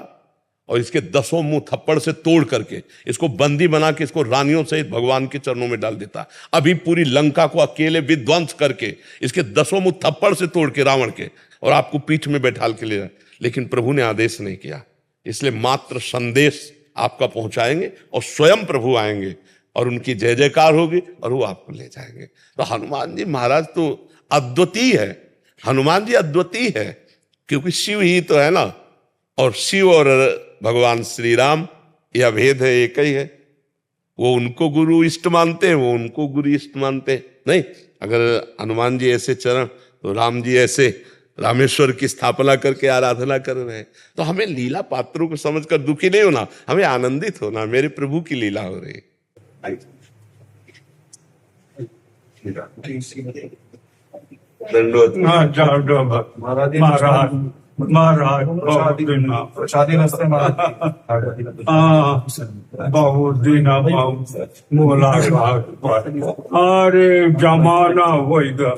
और इसके 10 मुंह थप्पड़ से तोड़ करके इसको बंदी बना के इसको रानियों सहित भगवान के चरणों में डाल देता। अभी पूरी लंका को अकेले विध्वंस करके इसके 10 मुंह थप्पड़ से तोड़ के रावण के और आपको पीठ में बैठाल के ले जाए, लेकिन प्रभु ने आदेश नहीं किया। इसलिए मात्र संदेश आपका पहुंचाएंगे और स्वयं प्रभु आएंगे और उनकी जय जयकार होगी और वो आपको ले जाएंगे। तो हनुमान जी महाराज तो अद्वितीय है, हनुमान जी अद्वितीय है, क्योंकि शिव ही तो है ना, और शिव और भगवान श्री राम यह भेद है, एक ही है। वो उनको गुरु इष्ट मानते हैं, वो उनको गुरु इष्ट मानते हैं। नहीं, अगर हनुमान जी ऐसे चरण तो राम जी ऐसे रामेश्वर की स्थापना करके आराधना कर रहे हैं। तो हमें लीला पात्रों को समझकर दुखी नहीं होना, हमें आनंदित होना, मेरे प्रभु की लीला हो रही है। दंडवत महाराज प्रसादी नस्ते बहुत दिन अरे जमाना होएगा।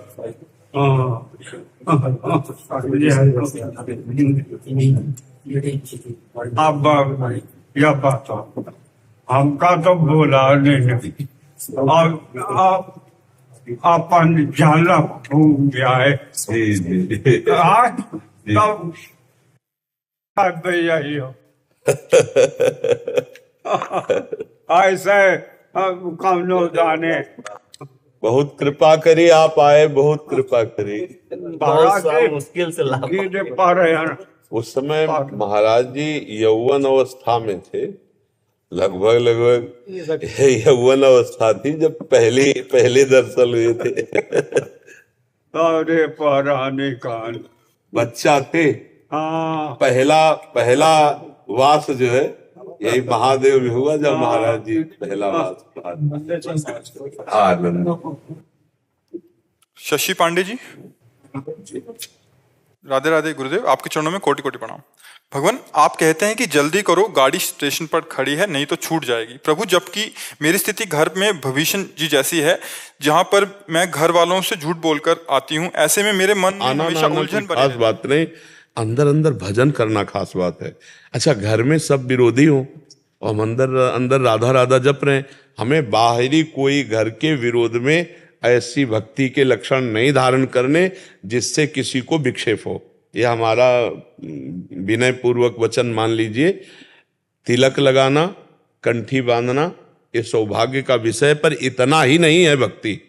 अब यह बात हमका तो बोला नहीं, अपन जाला भूल गया है। तब यही हो ऐसे कौनो जाने। बहुत कृपा करी, आप आए, बहुत कृपा करी। मुश्किल से पा रहे हैं। उस समय महाराज जी यौवन अवस्था में थे, लगभग यौवन अवस्था थी जब पहले दर्शन हुए थे। अरे पराने कान बच्चा थे। हाँ, पहला वास जो है यही महादेव में हुआ जब महाराज जी पहला वास। आनंद। शशि पांडे जी, राधे राधे गुरुदेव, आपके चरणों में कोटि कोटि प्रणाम। भगवान, आप कहते हैं कि जल्दी करो, गाड़ी स्टेशन पर खड़ी है, नहीं तो छूट जाएगी। प्रभु, जबकि मेरी स्थिति घर में भविष्य जी जैसी है, जहां पर मैं घर वालों से झूठ बोलकर आती हूँ, ऐसे में मेरे मन में हमेशा उलझन बनी खास बात नहीं, अंदर अंदर भजन करना खास बात है। अच्छा, घर में सब विरोधी हो और हम अंदर राधा राधा जप रहे हैं, हमें बाहरी कोई घर के विरोध में ऐसी भक्ति के लक्षण नहीं धारण करने जिससे किसी को विक्षेप हो। यह हमारा विनय पूर्वक वचन मान लीजिए। तिलक लगाना, कंठी बांधना ये सौभाग्य का विषय, पर इतना ही नहीं है भक्ति।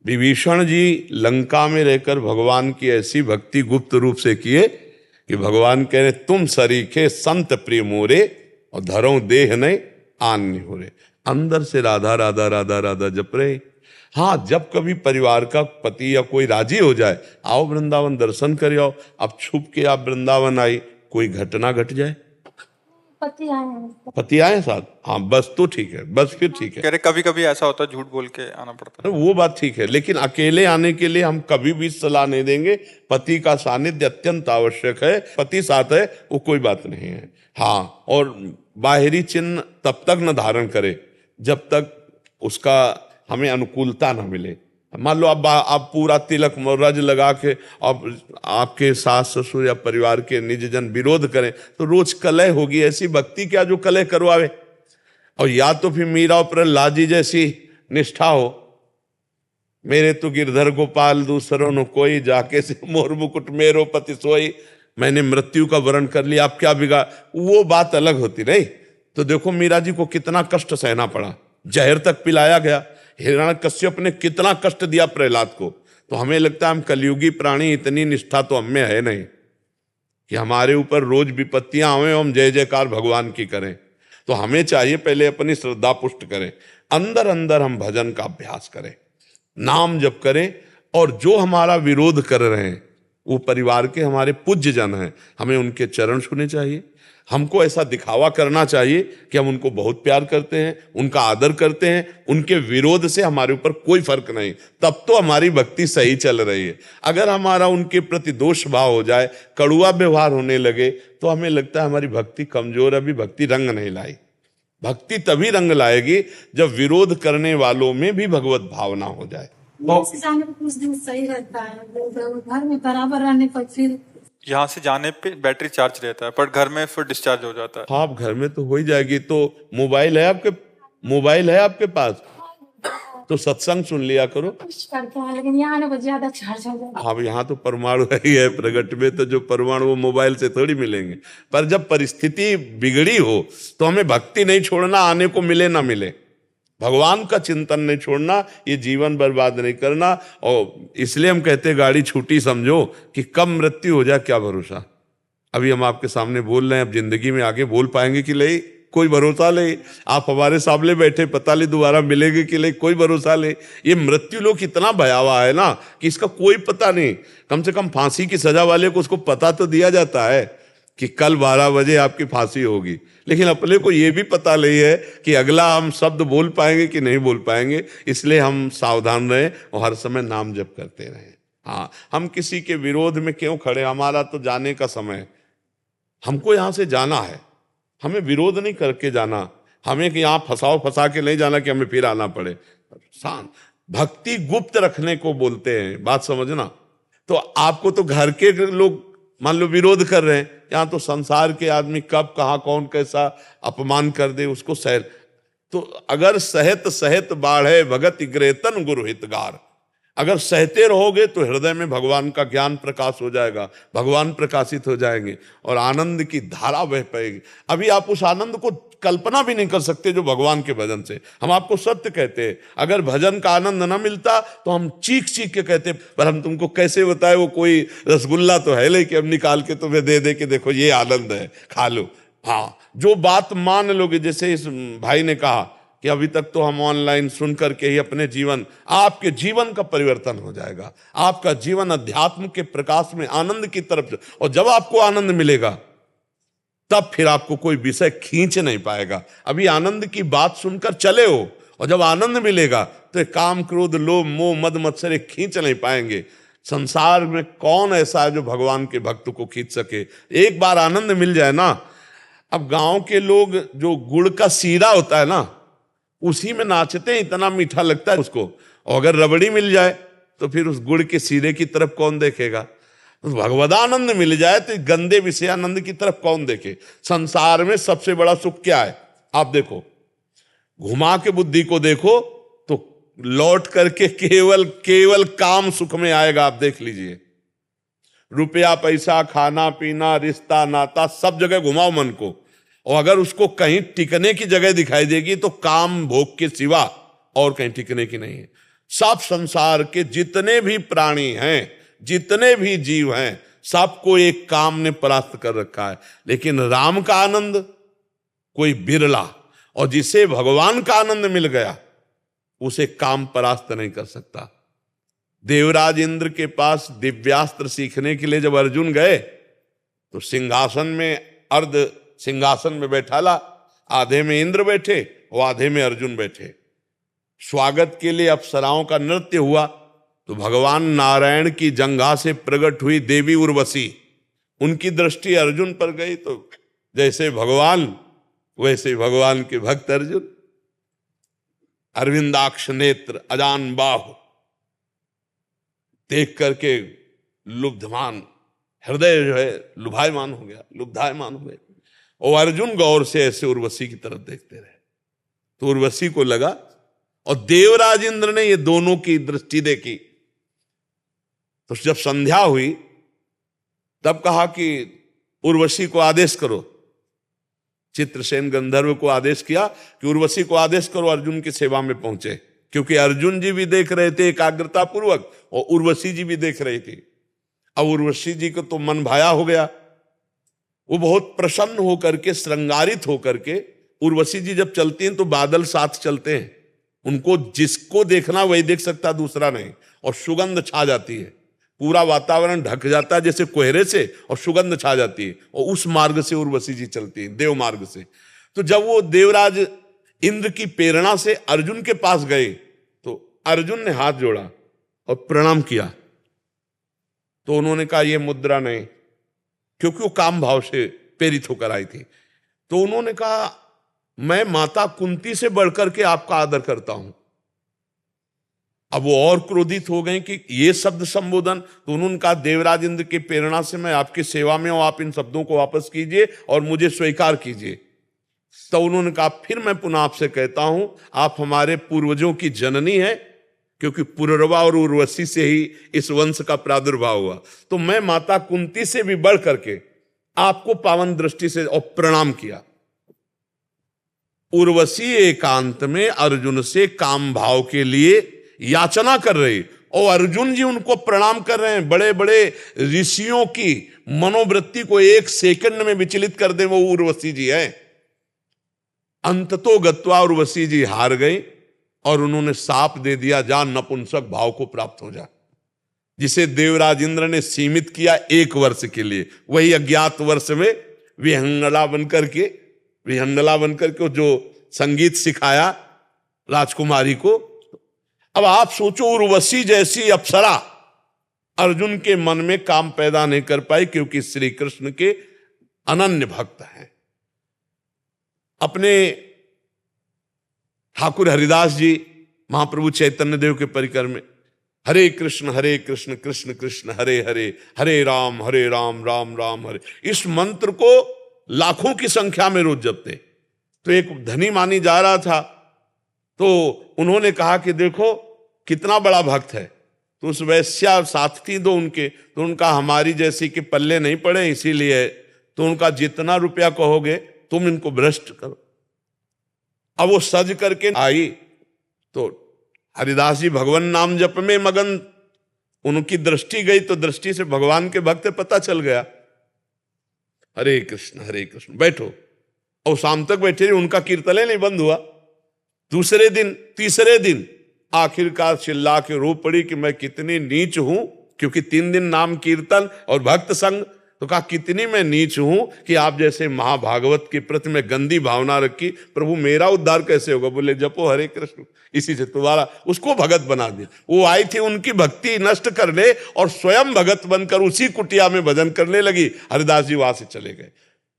विभीषण जी लंका में रहकर भगवान की ऐसी भक्ति गुप्त रूप से किए कि भगवान कह रहे तुम सरीखे संत प्रिय मोरे और धरो देह नहीं आन्य हो रहे। अंदर से राधा राधा राधा राधा जप रहे। हाँ, जब कभी परिवार का पति या कोई राजी हो जाए, आओ वृंदावन दर्शन कर आओ। अब छुप के आप वृंदावन आई, कोई घटना घट जाए, पति आए साथ, हाँ बस तो ठीक है, बस फिर ठीक है। कह रहे कभी कभी ऐसा होता है झूठ बोल के आना पड़ता है, वो बात ठीक है, लेकिन अकेले आने के लिए हम कभी भी सलाह नहीं देंगे। पति का सानिध्य अत्यंत आवश्यक है, पति साथ है वो कोई बात नहीं है। हाँ, और बाहरी चिन्ह तब तक न धारण करे जब तक उसका हमें अनुकूलता न मिले। मान लो आप पूरा तिलक रज लगा के अब आपके सास ससुर या परिवार के निज जन विरोध करें तो रोज कलह होगी। ऐसी भक्ति क्या जो कलह करवावे? और या तो फिर मीरा और प्रहलाद जी जैसी निष्ठा हो, मेरे तो गिरधर गोपाल दूसरों न कोई, जाके से मोर मुकुट मेरो पति सोई, मैंने मृत्यु का वर्ण कर लिया, आप क्या बिगाड़, वो बात अलग होती नहीं। तो देखो मीरा जी को कितना कष्ट सहना पड़ा, जहर तक पिलाया गया। हिरण्यकश्यप ने कितना कष्ट दिया प्रहलाद को। तो हमें लगता है हम कलयुगी प्राणी, इतनी निष्ठा तो हमें है नहीं कि हमारे ऊपर रोज विपत्तियां आवे हम जय जयकार भगवान की करें। तो हमें चाहिए पहले अपनी श्रद्धा पुष्ट करें, अंदर अंदर हम भजन का अभ्यास करें, नाम जप करें, और जो हमारा विरोध कर रहे हैं वो परिवार के हमारे पूज्य जन हैं, हमें उनके चरण छूने चाहिए। हमको ऐसा दिखावा करना चाहिए कि हम उनको बहुत प्यार करते हैं, उनका आदर करते हैं, उनके विरोध से हमारे ऊपर कोई फर्क नहीं, तब तो हमारी भक्ति सही चल रही है। अगर हमारा उनके प्रति दोष भाव हो जाए, कड़ुआ व्यवहार होने लगे, तो हमें लगता है हमारी भक्ति कमजोर, अभी भक्ति रंग नहीं लाई। भक्ति तभी रंग लाएगी जब विरोध करने वालों में भी भगवत भावना हो जाए। से जाने पर कुछ दिन सही रहता है, घर में बराबर रहने पर फिर यहाँ से जाने पे बैटरी चार्ज रहता है, पर घर में फिर डिस्चार्ज हो जाता है। हाँ, घर में तो हो ही जाएगी। तो मोबाइल है आपके पास, तो सत्संग सुन लिया करो। कुछ करते हैं, लेकिन यहाँ आने पर ज्यादा चार्ज हो जाता है। हाँ, यहाँ तो परमाणु ही है प्रगट में, तो जो परमाणु वो मोबाइल से थोड़ी मिलेंगे। पर जब परिस्थिति बिगड़ी हो तो हमें भक्ति नहीं छोड़ना, आने को मिले ना मिले, भगवान का चिंतन नहीं छोड़ना, ये जीवन बर्बाद नहीं करना। और इसलिए हम कहते हैं गाड़ी छूटी समझो, कि कब मृत्यु हो जाए क्या भरोसा। अभी हम आपके सामने बोल रहे हैं, अब जिंदगी में आगे बोल पाएंगे कि नहीं, कोई भरोसा नहीं। आप हमारे सामने बैठे, पता नहीं दोबारा मिलेंगे कि नहीं, कोई भरोसा नहीं। ये मृत्यु लोग इतना भयावह है ना कि इसका कोई पता नहीं। कम से कम फांसी की सजा वाले को उसको पता तो दिया जाता है कि कल 12 बजे आपकी फांसी होगी, लेकिन अपने को ये भी पता नहीं है कि अगला हम शब्द बोल पाएंगे कि नहीं बोल पाएंगे। इसलिए हम सावधान रहें और हर समय नाम जप करते रहें। हाँ, हम किसी के विरोध में क्यों खड़े, हमारा तो जाने का समय है, हमको यहाँ से जाना है, हमें विरोध नहीं करके जाना, हमें कि यहाँ फंसा के नहीं जाना कि हमें फिर आना पड़े। शांत भक्ति गुप्त रखने को बोलते हैं, बात समझना। तो आपको तो घर के लोग मान लो विरोध कर रहे हैं, यहाँ तो संसार के आदमी कब कहाँ कौन कैसा अपमान कर दे उसको सह। तो अगर सहत सहत बाढ़े भगत ग्रेतन गुरु हितगार, अगर सहते रहोगे तो हृदय में भगवान का ज्ञान प्रकाश हो जाएगा, भगवान प्रकाशित हो जाएंगे और आनंद की धारा बह पाएगी। अभी आप उस आनंद को कल्पना भी नहीं कर सकते जो भगवान के भजन से। हम आपको सत्य कहते हैं, अगर भजन का आनंद ना मिलता तो हम चीख चीख के कहते, पर हम तुमको कैसे बताए, वो कोई रसगुल्ला तो है नहीं कि हम निकाल के तुम्हें दे दे कि देखो ये आनंद है, खा लो। हाँ, जो बात मान लोगे, जैसे इस भाई ने कहा कि अभी तक तो हम ऑनलाइन सुन करके ही अपने जीवन, आपके जीवन का परिवर्तन हो जाएगा, आपका जीवन अध्यात्म के प्रकाश में आनंद की तरफ। और जब आपको आनंद मिलेगा तब फिर आपको कोई विषय खींच नहीं पाएगा। अभी आनंद की बात सुनकर चले हो, और जब आनंद मिलेगा तो काम क्रोध लोभ मोह मद मत्सर खींच नहीं पाएंगे। संसार में कौन ऐसा है जो भगवान के भक्त को खींच सके। एक बार आनंद मिल जाए ना, अब गांव के लोग जो गुड़ का सीरा होता है ना, उसी में नाचते हैं, इतना मीठा लगता है उसको। और अगर रबड़ी मिल जाए तो फिर उस गुड़ के सीरे की तरफ कौन देखेगा। भगवदानंद मिल जाए तो गंदे विषयानंद की तरफ कौन देखे। संसार में सबसे बड़ा सुख क्या है, आप देखो, घुमा के बुद्धि को देखो तो लौट करके केवल काम सुख में आएगा। आप देख लीजिए, रुपया पैसा खाना पीना रिश्ता नाता सब जगह घुमाओ मन को, और अगर उसको कहीं टिकने की जगह दिखाई देगी तो काम भोग के सिवा और कहीं टिकने की नहीं है। सब संसार के जितने भी प्राणी हैं, जितने भी जीव हैं, सबको एक काम ने परास्त कर रखा है। लेकिन राम का आनंद कोई बिरला, और जिसे भगवान का आनंद मिल गया उसे काम परास्त नहीं कर सकता। देवराज इंद्र के पास दिव्यास्त्र सीखने के लिए जब अर्जुन गए तो सिंहासन में बैठाला, आधे में इंद्र बैठे और आधे में अर्जुन बैठे। स्वागत के लिए अप्सराओं का नृत्य हुआ तो भगवान नारायण की जंघा से प्रकट हुई देवी उर्वशी, उनकी दृष्टि अर्जुन पर गई तो जैसे भगवान वैसे भगवान के भक्त अर्जुन। अरविंदाक्ष नेत्र अजान बाहु देख करके लुब्धमान हृदय जो है लुभायमान हो गया, लुब्धायमान हो गया। और अर्जुन गौर से ऐसे उर्वशी की तरफ देखते रहे तो उर्वशी को लगा, और देवराज इंद्र ने ये दोनों की दृष्टि देखी। तो जब संध्या हुई तब कहा कि उर्वशी को आदेश करो, चित्रसेन गंधर्व को आदेश किया कि उर्वशी को आदेश करो अर्जुन की सेवा में पहुंचे, क्योंकि अर्जुन जी भी देख रहे थे एकाग्रता पूर्वक और उर्वशी जी भी देख रही थी। अब उर्वशी जी को तो मन भाया हो गया, वो बहुत प्रसन्न होकर के श्रृंगारित होकर के, उर्वशी जी जब चलती हैं तो बादल साथ चलते हैं, उनको जिसको देखना वही देख सकता दूसरा नहीं, और सुगंध छा जाती है, पूरा वातावरण ढक जाता है जैसे कोहरे से, और सुगंध छा जाती है, और उस मार्ग से उर्वशी जी चलती है, देव मार्ग से। तो जब वो देवराज इंद्र की प्रेरणा से अर्जुन के पास गए तो अर्जुन ने हाथ जोड़ा और प्रणाम किया। तो उन्होंने कहा ये मुद्रा नहीं, क्योंकि वो काम भाव से प्रेरित होकर आई थी। तो उन्होंने कहा मैं माता कुंती से बढ़कर के आपका आदर करता हूं। अब वो और क्रोधित हो गए कि ये शब्द संबोधन। तो उन्होंने कहा देवराज इंद्र की प्रेरणा से मैं आपकी सेवा में हूं, आप इन शब्दों को वापस कीजिए और मुझे स्वीकार कीजिए। तो उन्होंने कहा फिर मैं पुनः आपसे कहता हूं, आप हमारे पूर्वजों की जननी है, क्योंकि पुररवा और उर्वशी से ही इस वंश का प्रादुर्भाव हुआ। तो मैं माता कुंती से भी बढ़ करके आपको पावन दृष्टि से और प्रणाम किया। उर्वशी एकांत में अर्जुन से काम भाव के लिए याचना कर रही, और अर्जुन जी उनको प्रणाम कर रहे हैं। बड़े बड़े ऋषियों की मनोवृत्ति को एक सेकंड में विचलित कर दे वो उर्वशी जी है। अंततो गत्वा उर्वशी जी हार गई और उन्होंने साप दे दिया, जा नपुंसक भाव को प्राप्त हो जा। जिसे देवराज इंद्र ने सीमित किया 1 वर्ष के लिए, वही अज्ञात वर्ष में विहंगला बनकर के जो संगीत सिखाया राजकुमारी को। अब आप सोचो, उर्वशी जैसी अप्सरा अर्जुन के मन में काम पैदा नहीं कर पाई, क्योंकि श्री कृष्ण के अनन्य भक्त हैं। अपने ठाकुर हरिदास जी महाप्रभु चैतन्य देव के परिकर में हरे कृष्ण कृष्ण कृष्ण हरे हरे, हरे राम राम राम हरे, इस मंत्र को लाखों की संख्या में रोज जपते। तो एक धनी मानी जा रहा था, तो उन्होंने कहा कि देखो कितना बड़ा भक्त है। तो उस वैश्या साथ थी दो उनके, तो उनका हमारी जैसी के पल्ले नहीं पड़े, इसीलिए तो उनका जितना रुपया कहोगे तुम इनको भ्रष्ट करो। अब वो सज करके आई तो हरिदास जी भगवान नाम जप में मगन, उनकी दृष्टि गई तो दृष्टि से भगवान के भक्त पता चल गया। हरे कृष्ण बैठो, और शाम तक बैठे रहे, उनका कीर्तन नहीं बंद हुआ। दूसरे दिन तीसरे दिन आखिरकार चिल्ला के रो पड़ी कि मैं कितनी नीच हूं, क्योंकि 3 दिन नाम कीर्तन और भक्त संग। तो कहा कितनी मैं नीच हूं कि आप जैसे महाभागवत के प्रति में गंदी भावना रखी, प्रभु मेरा उद्धार कैसे होगा। बोले जपो हरे कृष्ण, इसी से तुम्हारा, उसको भगत बना दिया। वो आई थी उनकी भक्ति नष्ट करने और स्वयं भगत बनकर उसी कुटिया में भजन करने लगी। हरिदास जी वहां से चले गए।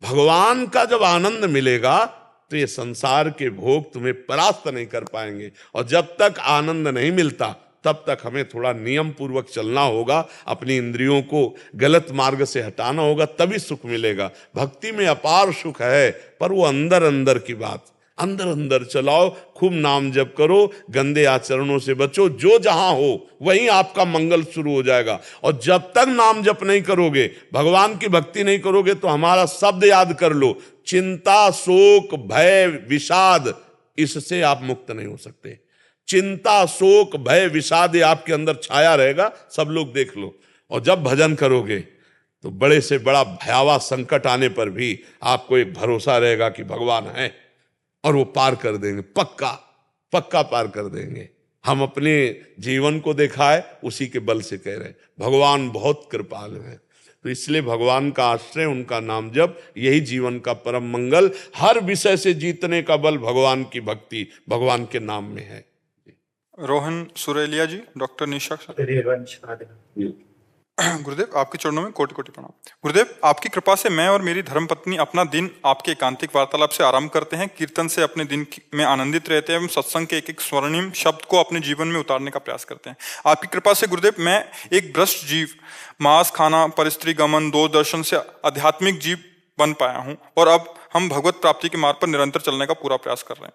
भगवान का जब आनंद मिलेगा तो ये संसार के भोग तुम्हें परास्त नहीं कर पाएंगे, और जब तक आनंद नहीं मिलता तब तक हमें थोड़ा नियम पूर्वक चलना होगा, अपनी इंद्रियों को गलत मार्ग से हटाना होगा, तभी सुख मिलेगा। भक्ति में अपार सुख है, पर वो अंदर अंदर की बात, अंदर अंदर चलाओ, खूब नाम जप करो, गंदे आचरणों से बचो, जो जहां हो वहीं आपका मंगल शुरू हो जाएगा। और जब तक नाम जप नहीं करोगे, भगवान की भक्ति नहीं करोगे, तो हमारा शब्द याद कर लो, चिंता शोक भय विषाद, इससे आप मुक्त नहीं हो सकते। चिंता शोक भय विषाद आपके अंदर छाया रहेगा, सब लोग देख लो। और जब भजन करोगे तो बड़े से बड़ा भयावह संकट आने पर भी आपको एक भरोसा रहेगा कि भगवान है, और वो पार कर देंगे, पक्का पार कर देंगे। हम अपने जीवन को देखा है, उसी के बल से कह रहे हैं, भगवान बहुत कृपालु है। तो इसलिए भगवान का आश्रय, उनका नाम जप, यही जीवन का परम मंगल। हर विषय से जीतने का बल भगवान की भक्ति, भगवान के नाम में है। रोहन सुरेलिया जी, डॉक्टर निशा गुरुदेव, आपके चरणों में कोटि कोटि प्रणाम। गुरुदेव, आपकी कृपा से मैं और मेरी धर्मपत्नी अपना दिन आपके एकांतिक वार्तालाप से आरंभ करते हैं, कीर्तन से अपने दिन में आनंदित रहते हैं एवं सत्संग के एक एक स्वर्णिम शब्द को अपने जीवन में उतारने का प्रयास करते हैं। आपकी कृपा से गुरुदेव, मैं एक भ्रष्ट जीव, मांस खाना, परिस्त्री गमन, दो दर्शन से आध्यात्मिक जीव बन पाया हूं, और अब हम भगवत प्राप्ति के मार्ग पर निरंतर चलने का पूरा प्रयास कर रहे हैं।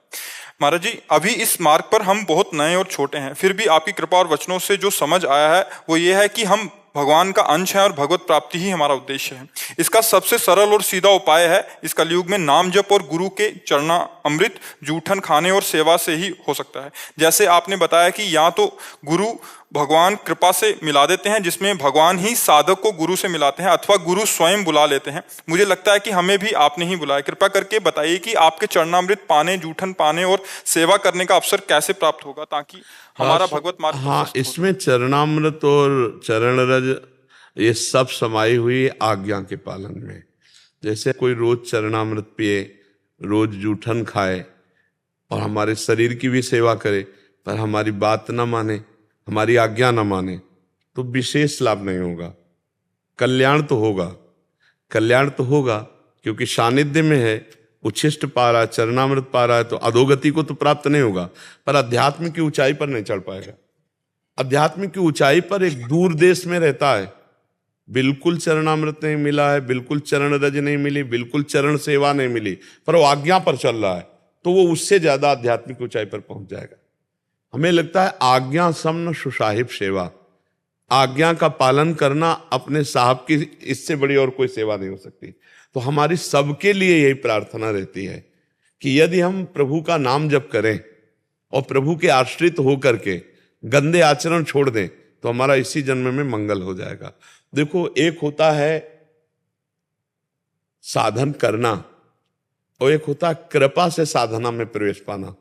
महाराज जी, अभी इस मार्ग पर हम बहुत नए और छोटे हैं, फिर भी आपकी कृपा और वचनों से जो समझ आया है वो ये है कि हम भगवान का अंश है और भगवत प्राप्ति ही हमारा उद्देश्य है। इसका सबसे सरल और सीधा उपाय है इस कलयुग में नाम जप और गुरु के चरणा अमृत जूठन खाने और सेवा से ही हो सकता है। जैसे आपने बताया कि या तो गुरु भगवान कृपा से मिला देते हैं, जिसमें भगवान ही साधक को गुरु से मिलाते हैं अथवा गुरु स्वयं बुला लेते हैं। मुझे लगता है कि हमें भी आपने ही बुलाया। कृपा करके बताइए कि आपके चरणामृत पाने, जूठन पाने और सेवा करने का अवसर कैसे प्राप्त होगा ताकि हमारा भगवत मार्ग हाँ, इसमें चरणामृत और चरण रज ये सब समाई हुई आज्ञा के पालन में। जैसे कोई रोज चरणामृत पिए, रोज जूठन खाए और हमारे शरीर की भी सेवा करे, पर हमारी बात ना माने, हमारी आज्ञा ना माने, तो विशेष लाभ नहीं होगा। कल्याण तो होगा, कल्याण तो होगा, क्योंकि सानिध्य में है, उच्छिष्ट पा रहा है, चरणामृत पा रहा है, तो अधोगति को तो प्राप्त नहीं होगा, पर अध्यात्म की ऊंचाई पर नहीं चढ़ पाएगा। अध्यात्म की ऊंचाई पर एक दूर देश में रहता है, बिल्कुल चरणामृत नहीं मिला है, बिल्कुल चरण रज नहीं मिली, बिल्कुल चरण सेवा नहीं मिली, पर वो आज्ञा पर चल रहा है, तो वो उससे ज्यादा आध्यात्मिक ऊंचाई पर पहुंच जाएगा। हमें लगता है आज्ञा समन सुसाहिब सेवा, आज्ञा का पालन करना अपने साहब की इससे बड़ी और कोई सेवा नहीं हो सकती। तो हमारी सबके लिए यही प्रार्थना रहती है कि यदि हम प्रभु का नाम जप करें और प्रभु के आश्रित होकर के गंदे आचरण छोड़ दें, तो हमारा इसी जन्म में मंगल हो जाएगा। देखो, एक होता है साधन करना और एक होता है कृपा से साधना में प्रवेश पाना।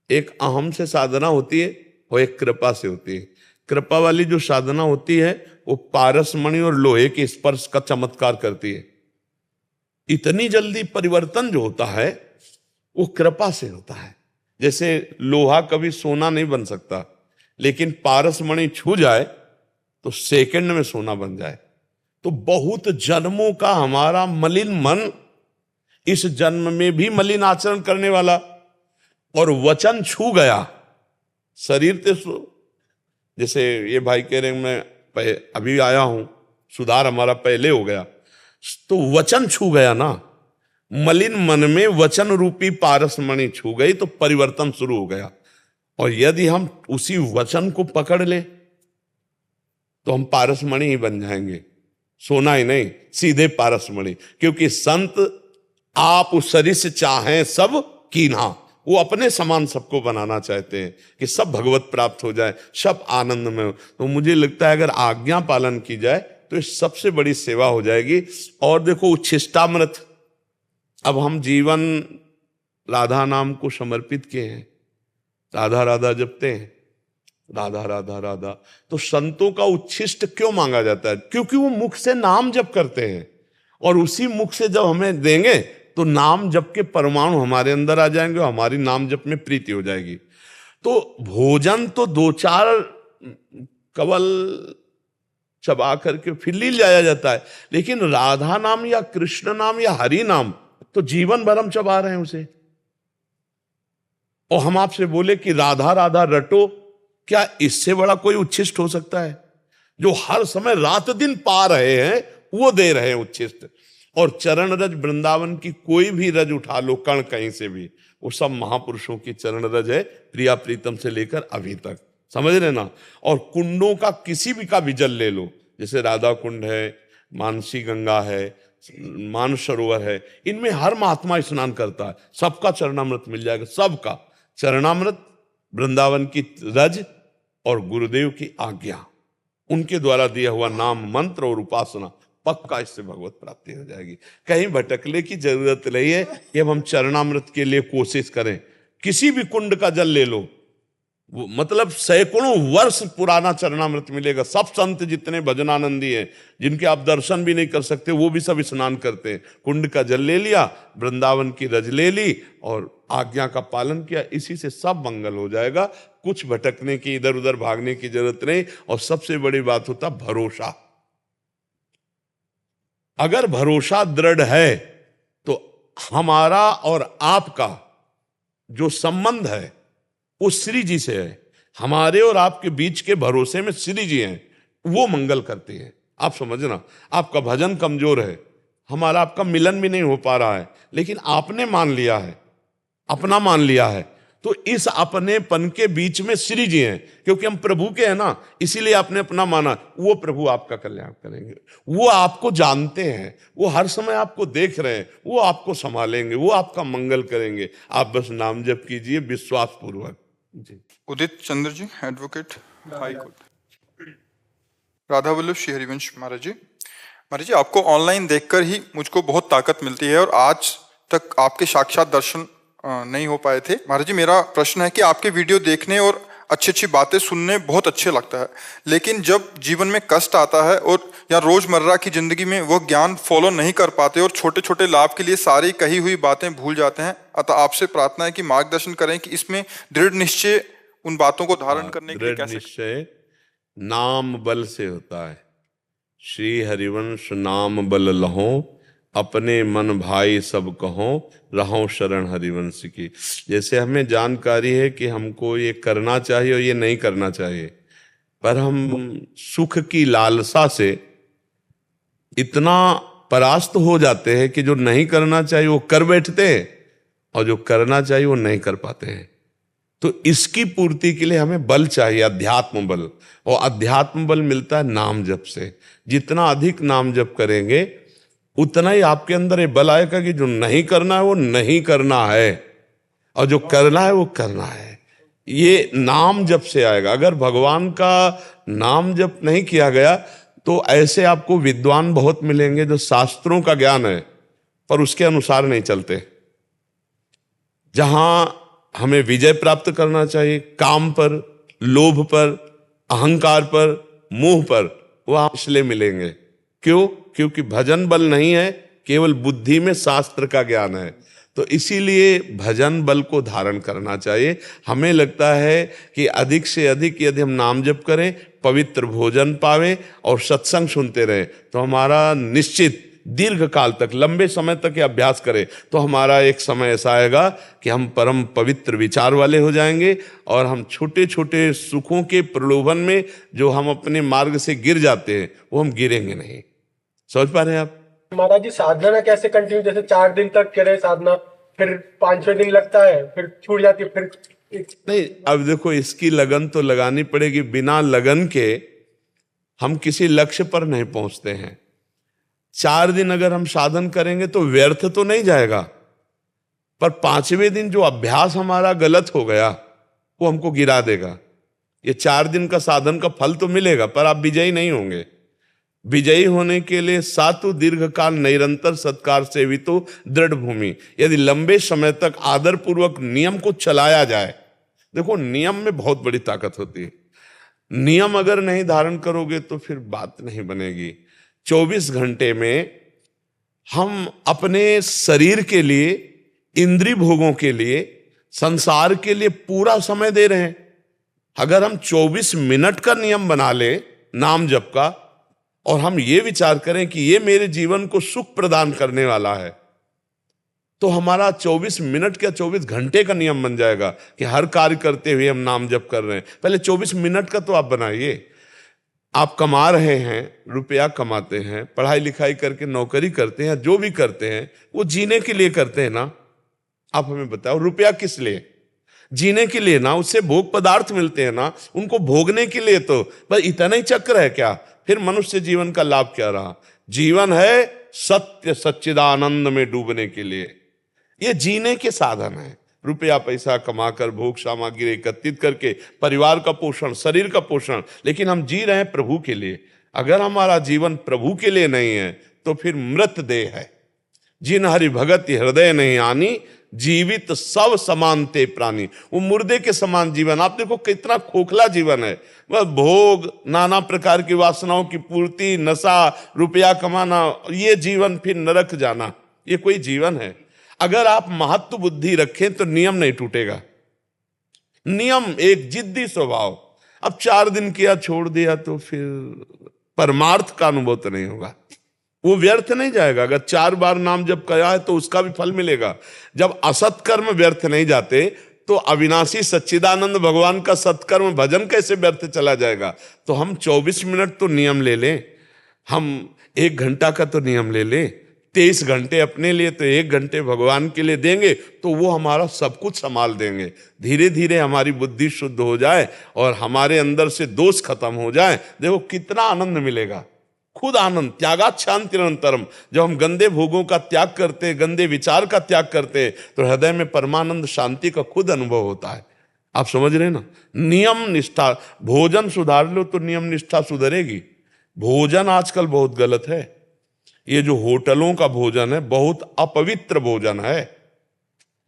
एक अहम से साधना होती है और एक कृपा से होती है। कृपा वाली जो साधना होती है वो पारसमणि और लोहे के स्पर्श का चमत्कार करती है। इतनी जल्दी परिवर्तन जो होता है वो कृपा से होता है। जैसे लोहा कभी सोना नहीं बन सकता, लेकिन पारसमणि छू जाए तो सेकंड में सोना बन जाए। तो बहुत जन्मों का हमारा मलिन मन इस जन्म में भी मलिन आचरण करने वाला, और वचन छू गया, शरीर तो जैसे ये भाई कह रहे हैं मैं अभी आया हूं, सुधार हमारा पहले हो गया, तो वचन छू गया ना, मलिन मन में वचन रूपी पारसमणि छू गई तो परिवर्तन शुरू हो गया। और यदि हम उसी वचन को पकड़ ले तो हम पारसमणि ही बन जाएंगे, सोना ही नहीं, सीधे पारसमणि। क्योंकि संत आप उस शरीर से चाहें सब कीन्हा, वो अपने समान सबको बनाना चाहते हैं कि सब भगवत प्राप्त हो जाए, सब आनंद में हो। तो मुझे लगता है अगर आज्ञा पालन की जाए तो ये सबसे बड़ी सेवा हो जाएगी। और देखो, उच्छिष्टामृत, अब हम जीवन राधा नाम को समर्पित किए हैं, राधा राधा जपते हैं, राधा राधा राधा, तो संतों का उच्छिष्ट क्यों मांगा जाता है? क्योंकि वो मुख से नाम जप करते हैं, और उसी मुख से जब हमें देंगे तो नाम जप के परमाणु हमारे अंदर आ जाएंगे और हमारी नाम जप में प्रीति हो जाएगी। तो भोजन तो दो चार कवल चबा करके फिर ली जाया जाता है, लेकिन राधा नाम या कृष्ण नाम या हरि नाम तो जीवन भर हम चबा रहे हैं उसे। और हम आपसे बोले कि राधा राधा रटो, क्या इससे बड़ा कोई उच्छिष्ट हो सकता है? जो हर समय रात दिन पा रहे हैं वो दे रहे हैं उच्छिष्ट। और चरण रज वृंदावन की कोई भी रज उठा लो, कण कहीं से भी, वो सब महापुरुषों की चरण रज है, प्रिया प्रीतम से लेकर अभी तक, समझ रहे ना। और कुंडों का किसी भी का भी जल ले लो, जैसे राधा कुंड है, मानसी गंगा है, मानस सरोवर है, इनमें हर महात्मा स्नान करता है, सबका चरणामृत मिल जाएगा। सबका चरणामृत, वृंदावन की रज और गुरुदेव की आज्ञा, उनके द्वारा दिया हुआ नाम मंत्र और उपासना, पक्का इससे भगवत प्राप्ति हो जाएगी। कहीं भटकने की जरूरत नहीं है कि अब हम चरणामृत के लिए कोशिश करें। किसी भी कुंड का जल ले लो, वो मतलब सैकड़ों वर्ष पुराना चरणामृत मिलेगा। सब संत जितने भजनानंदी हैं, जिनके आप दर्शन भी नहीं कर सकते, वो भी सब स्नान करते हैं। कुंड का जल ले लिया, वृंदावन की रज ले ली और आज्ञा का पालन किया, इसी से सब मंगल हो जाएगा। कुछ भटकने की, इधर उधर भागने की जरूरत नहीं। और सबसे बड़ी बात होता भरोसा। अगर भरोसा दृढ़ है तो हमारा और आपका जो संबंध है वो श्री जी से है। हमारे और आपके बीच के भरोसे में श्री जी हैं, वो मंगल करते हैं। आप समझना, आपका भजन कमजोर है, हमारा आपका मिलन भी नहीं हो पा रहा है, लेकिन आपने मान लिया है, अपना मान लिया है, तो इस अपनेपन के बीच में श्री जी हैं। क्योंकि हम प्रभु के हैं ना, इसीलिए आपने अपना माना। वो प्रभु आपका कल्याण करेंगे, वो आपको जानते हैं, वो हर समय आपको देख रहे हैं, वो आपको संभालेंगे, वो आपका मंगल करेंगे। आप बस नाम जप कीजिए विश्वास पूर्वक। जी। Udit Chandra ji, advocate. High court. Radha Vallabh Shri Harivansh Maharaj ji, आपको ऑनलाइन देखकर ही मुझको बहुत ताकत मिलती है और आज तक आपके साक्षात दर्शन नहीं हो पाए थे। महाराज जी, मेरा प्रश्न है कि आपके वीडियो देखने और अच्छी अच्छी बातें सुनने बहुत अच्छे लगता है, लेकिन जब जीवन में कष्ट आता है और या रोजमर्रा की जिंदगी में वो ज्ञान फॉलो नहीं कर पाते और छोटे छोटे लाभ के लिए सारी कही हुई बातें भूल जाते हैं। अतः आपसे प्रार्थना है कि मार्गदर्शन करें कि इसमें दृढ़ निश्चय उन बातों को धारण करने के लिए दृढ़ कैसे। निश्चय नाम बल से होता है। श्री हरिवंश नाम बल लहो, अपने मन भाई सब कहो, रहो शरण हरिवंश की। जैसे हमें जानकारी है कि हमको ये करना चाहिए और ये नहीं करना चाहिए, पर हम सुख की लालसा से इतना परास्त हो जाते हैं कि जो नहीं करना चाहिए वो कर बैठते हैं और जो करना चाहिए वो नहीं कर पाते हैं। तो इसकी पूर्ति के लिए हमें बल चाहिए, अध्यात्म बल। और अध्यात्म बल मिलता है नाम जप से। जितना अधिक नाम जप करेंगे उतना ही आपके अंदर ये बल आएगा कि जो नहीं करना है वो नहीं करना है और जो करना है वो करना है। ये नाम जप से आएगा। अगर भगवान का नाम जप नहीं किया गया तो ऐसे आपको विद्वान बहुत मिलेंगे जो शास्त्रों का ज्ञान है पर उसके अनुसार नहीं चलते। जहां हमें विजय प्राप्त करना चाहिए काम पर, लोभ पर, अहंकार पर, मोह पर, वह इसलिए मिलेंगे। क्यों? क्योंकि भजन बल नहीं है, केवल बुद्धि में शास्त्र का ज्ञान है। तो इसीलिए भजन बल को धारण करना चाहिए। हमें लगता है कि अधिक से अधिक यदि हम नाम जप करें, पवित्र भोजन पावें और सत्संग सुनते रहें तो हमारा निश्चित दीर्घ काल तक, लंबे समय तक ये अभ्यास करें तो हमारा एक समय ऐसा आएगा कि हम परम पवित्र विचार वाले हो जाएंगे और हम छोटे छोटे सुखों के प्रलोभन में जो हम अपने मार्ग से गिर जाते हैं वो हम गिरेंगे नहीं। समझ पा रहे हैं आप? महाराज जी, साधना कैसे कंटिन्यू? जैसे 4 दिन तक करे साधना, फिर 5-6 दिन लगता है, फिर छूट जाती है, फिर नहीं। अब देखो, इसकी लगन तो लगानी पड़ेगी। बिना लगन के हम किसी लक्ष्य पर नहीं पहुंचते हैं। 4 दिन अगर हम साधन करेंगे तो व्यर्थ तो नहीं जाएगा, पर 5वें दिन जो अभ्यास हमारा गलत हो गया वो हमको गिरा देगा। ये 4 दिन का साधन का फल तो मिलेगा पर आप विजयी नहीं होंगे। विजयी होने के लिए सातु दीर्घकाल निरंतर सत्कार सेवितो दृढ़ भूमि, यदि लंबे समय तक आदर पूर्वक नियम को चलाया जाए। देखो, नियम में बहुत बड़ी ताकत होती है। नियम अगर नहीं धारण करोगे तो फिर बात नहीं बनेगी। 24 घंटे में हम अपने शरीर के लिए, इंद्रिय भोगों के लिए, संसार के लिए पूरा समय दे रहे हैं। अगर हम 24 मिनट का नियम बना ले नाम जप का और हम ये विचार करें कि ये मेरे जीवन को सुख प्रदान करने वाला है, तो हमारा 24 मिनट का 24 घंटे का नियम बन जाएगा कि हर कार्य करते हुए हम नाम जप कर रहे हैं। पहले 24 मिनट का तो आप बनाइए। आप कमा रहे हैं, रुपया कमाते हैं, पढ़ाई लिखाई करके नौकरी करते हैं, जो भी करते हैं वो जीने के लिए करते हैं ना। आप हमें बताओ, रुपया किस लिए? जीने के लिए ना। उससे भोग पदार्थ मिलते हैं ना, उनको भोगने के लिए। तो बस इतना ही चक्र है क्या? फिर मनुष्य जीवन का लाभ क्या रहा? जीवन है सत्य सच्चिदानंद में डूबने के लिए। ये जीने के साधन है। रुपया पैसा कमाकर, भोग सामग्री एकत्रित करके परिवार का पोषण, शरीर का पोषण, लेकिन हम जी रहे हैं प्रभु के लिए। अगर हमारा जीवन प्रभु के लिए नहीं है तो फिर मृत देह है। जिन हरि भगत हृदय नहीं आनी, जीवित सब समान ते प्राणी। वो मुर्दे के समान जीवन। आप देखो कितना खोखला जीवन है। वह भोग, नाना प्रकार की वासनाओं की पूर्ति, नशा, रुपया कमाना, ये जीवन, फिर नरक जाना, ये कोई जीवन है? अगर आप महत्व बुद्धि रखें तो नियम नहीं टूटेगा। नियम एक जिद्दी स्वभाव। अब 4 दिन किया, छोड़ दिया तो फिर परमार्थ का अनुभव तो नहीं होगा, वो व्यर्थ नहीं जाएगा। अगर 4 बार नाम जप किया है तो उसका भी फल मिलेगा। जब असत कर्म व्यर्थ नहीं जाते तो अविनाशी सच्चिदानंद भगवान का सत्कर्म भजन कैसे व्यर्थ चला जाएगा? तो हम 24 मिनट तो नियम ले लें, हम 1 घंटा का तो नियम ले लें, 23 घंटे अपने लिए तो 1 घंटे भगवान के लिए देंगे तो वो हमारा सब कुछ संभाल देंगे। धीरे धीरे हमारी बुद्धि शुद्ध हो जाए और हमारे अंदर से दोष खत्म हो जाए। देखो कितना आनंद मिलेगा, खुद आनंद। त्यागात् शांतिरंतरम। जब हम गंदे भोगों का त्याग करते हैं, गंदे विचार का त्याग करते हैं तो हृदय में परमानंद शांति का खुद अनुभव होता है। आप समझ रहे हैं ना? नियम निष्ठा, भोजन सुधार लो तो नियम निष्ठा सुधरेगी। भोजन आजकल बहुत गलत है। ये जो होटलों का भोजन है बहुत अपवित्र भोजन है।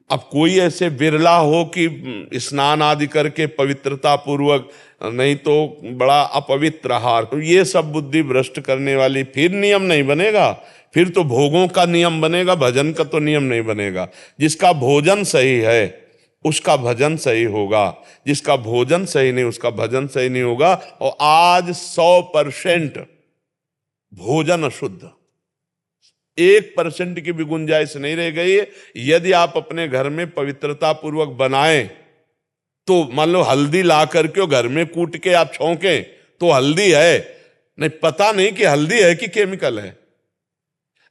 अब कोई ऐसे बिरला हो कि स्नान आदि करके पवित्रता पूर्वक, नहीं तो बड़ा अपवित्र आहार, तो ये सब बुद्धि भ्रष्ट करने वाली, फिर नियम नहीं बनेगा। फिर तो भोगों का नियम बनेगा, भजन का तो नियम नहीं बनेगा। जिसका भोजन सही है उसका भजन सही होगा, जिसका भोजन सही नहीं उसका भजन सही नहीं होगा। और आज 100% भोजन अशुद्ध, 1% की भी गुंजाइश नहीं रह गई है। यदि आप अपने घर में पवित्रता पूर्वक बनाएं तो मान लो हल्दी ला करके घर में कूट के आप छौंकें तो हल्दी है, नहीं पता नहीं कि हल्दी है कि केमिकल है।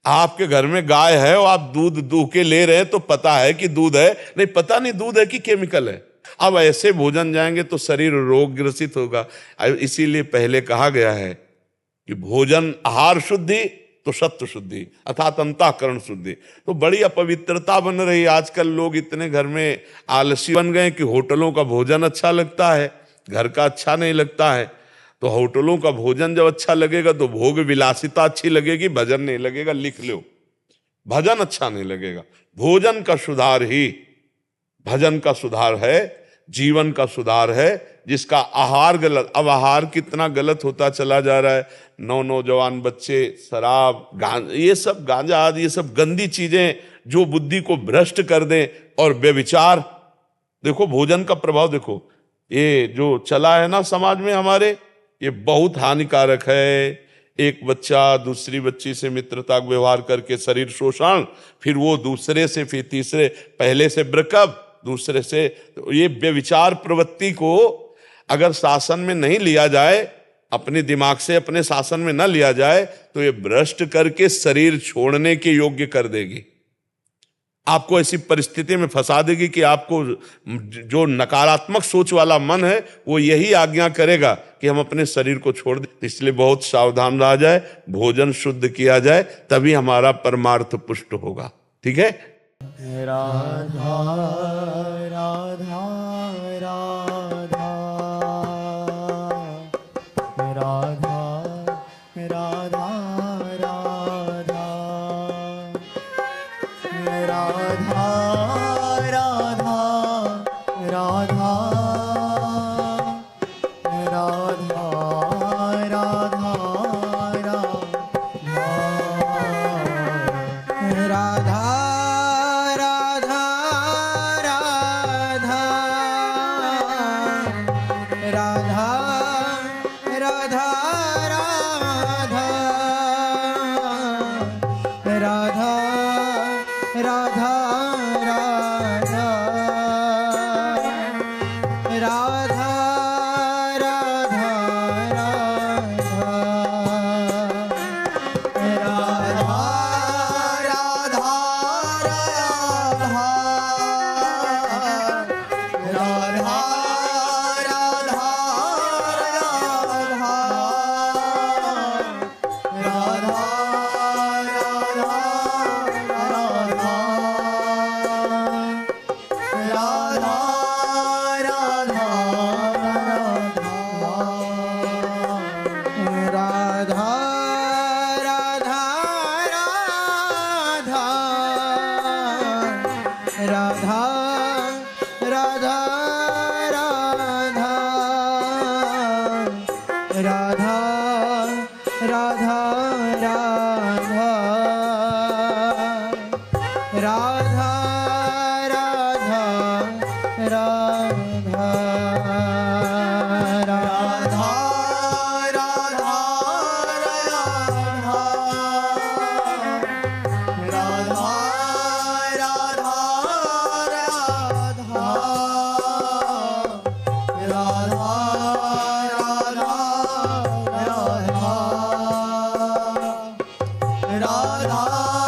आपके घर में गाय है और आप दूध दूह के ले रहे हैं तो पता है कि दूध है, नहीं पता नहीं दूध है कि केमिकल है। अब ऐसे भोजन जाएंगे तो शरीर रोग ग्रसित होगा। इसीलिए पहले कहा गया है कि भोजन आहार शुद्धि तो सत्व शुद्धि अर्थात अंतःकरण शुद्धि। तो बड़ी अपवित्रता बन रही। आजकल लोग इतने घर में आलसी बन गए कि होटलों का भोजन अच्छा लगता है, घर का अच्छा नहीं लगता है। तो होटलों का भोजन जब अच्छा लगेगा तो भोग विलासिता अच्छी लगेगी, भजन नहीं लगेगा। लिख लो, भजन अच्छा नहीं लगेगा। भोजन का सुधार ही भजन का सुधार है, जीवन का सुधार है। जिसका आहार गलत, अब आहार कितना गलत होता चला जा रहा है। नौजवान बच्चे शराब, ये सब गांजा आदि, ये सब गंदी चीजें जो बुद्धि को भ्रष्ट कर दें, और व्यभिचार। देखो भोजन का प्रभाव देखो, ये जो चला है ना समाज में हमारे, ये बहुत हानिकारक है। एक बच्चा दूसरी बच्ची से मित्रता व्यवहार करके शरीर शोषण, फिर वो दूसरे से, फिर तीसरे, पहले से ब्रेकअप, दूसरे से। तो ये व्यभिचार प्रवृत्ति को अगर शासन में नहीं लिया जाए, अपने दिमाग से अपने शासन में न लिया जाए, तो ये भ्रष्ट करके शरीर छोड़ने के योग्य कर देगी। आपको ऐसी परिस्थिति में फंसा देगी कि आपको जो नकारात्मक सोच वाला मन है वो यही आज्ञा करेगा कि हम अपने शरीर को छोड़ दें। इसलिए बहुत सावधान रहा जाए, भोजन शुद्ध किया जाए, तभी हमारा परमार्थ पुष्ट होगा। ठीक है। राधा राधा राधा राधा राधा राधा राधा राधा राधा राधा राधा राधा राधा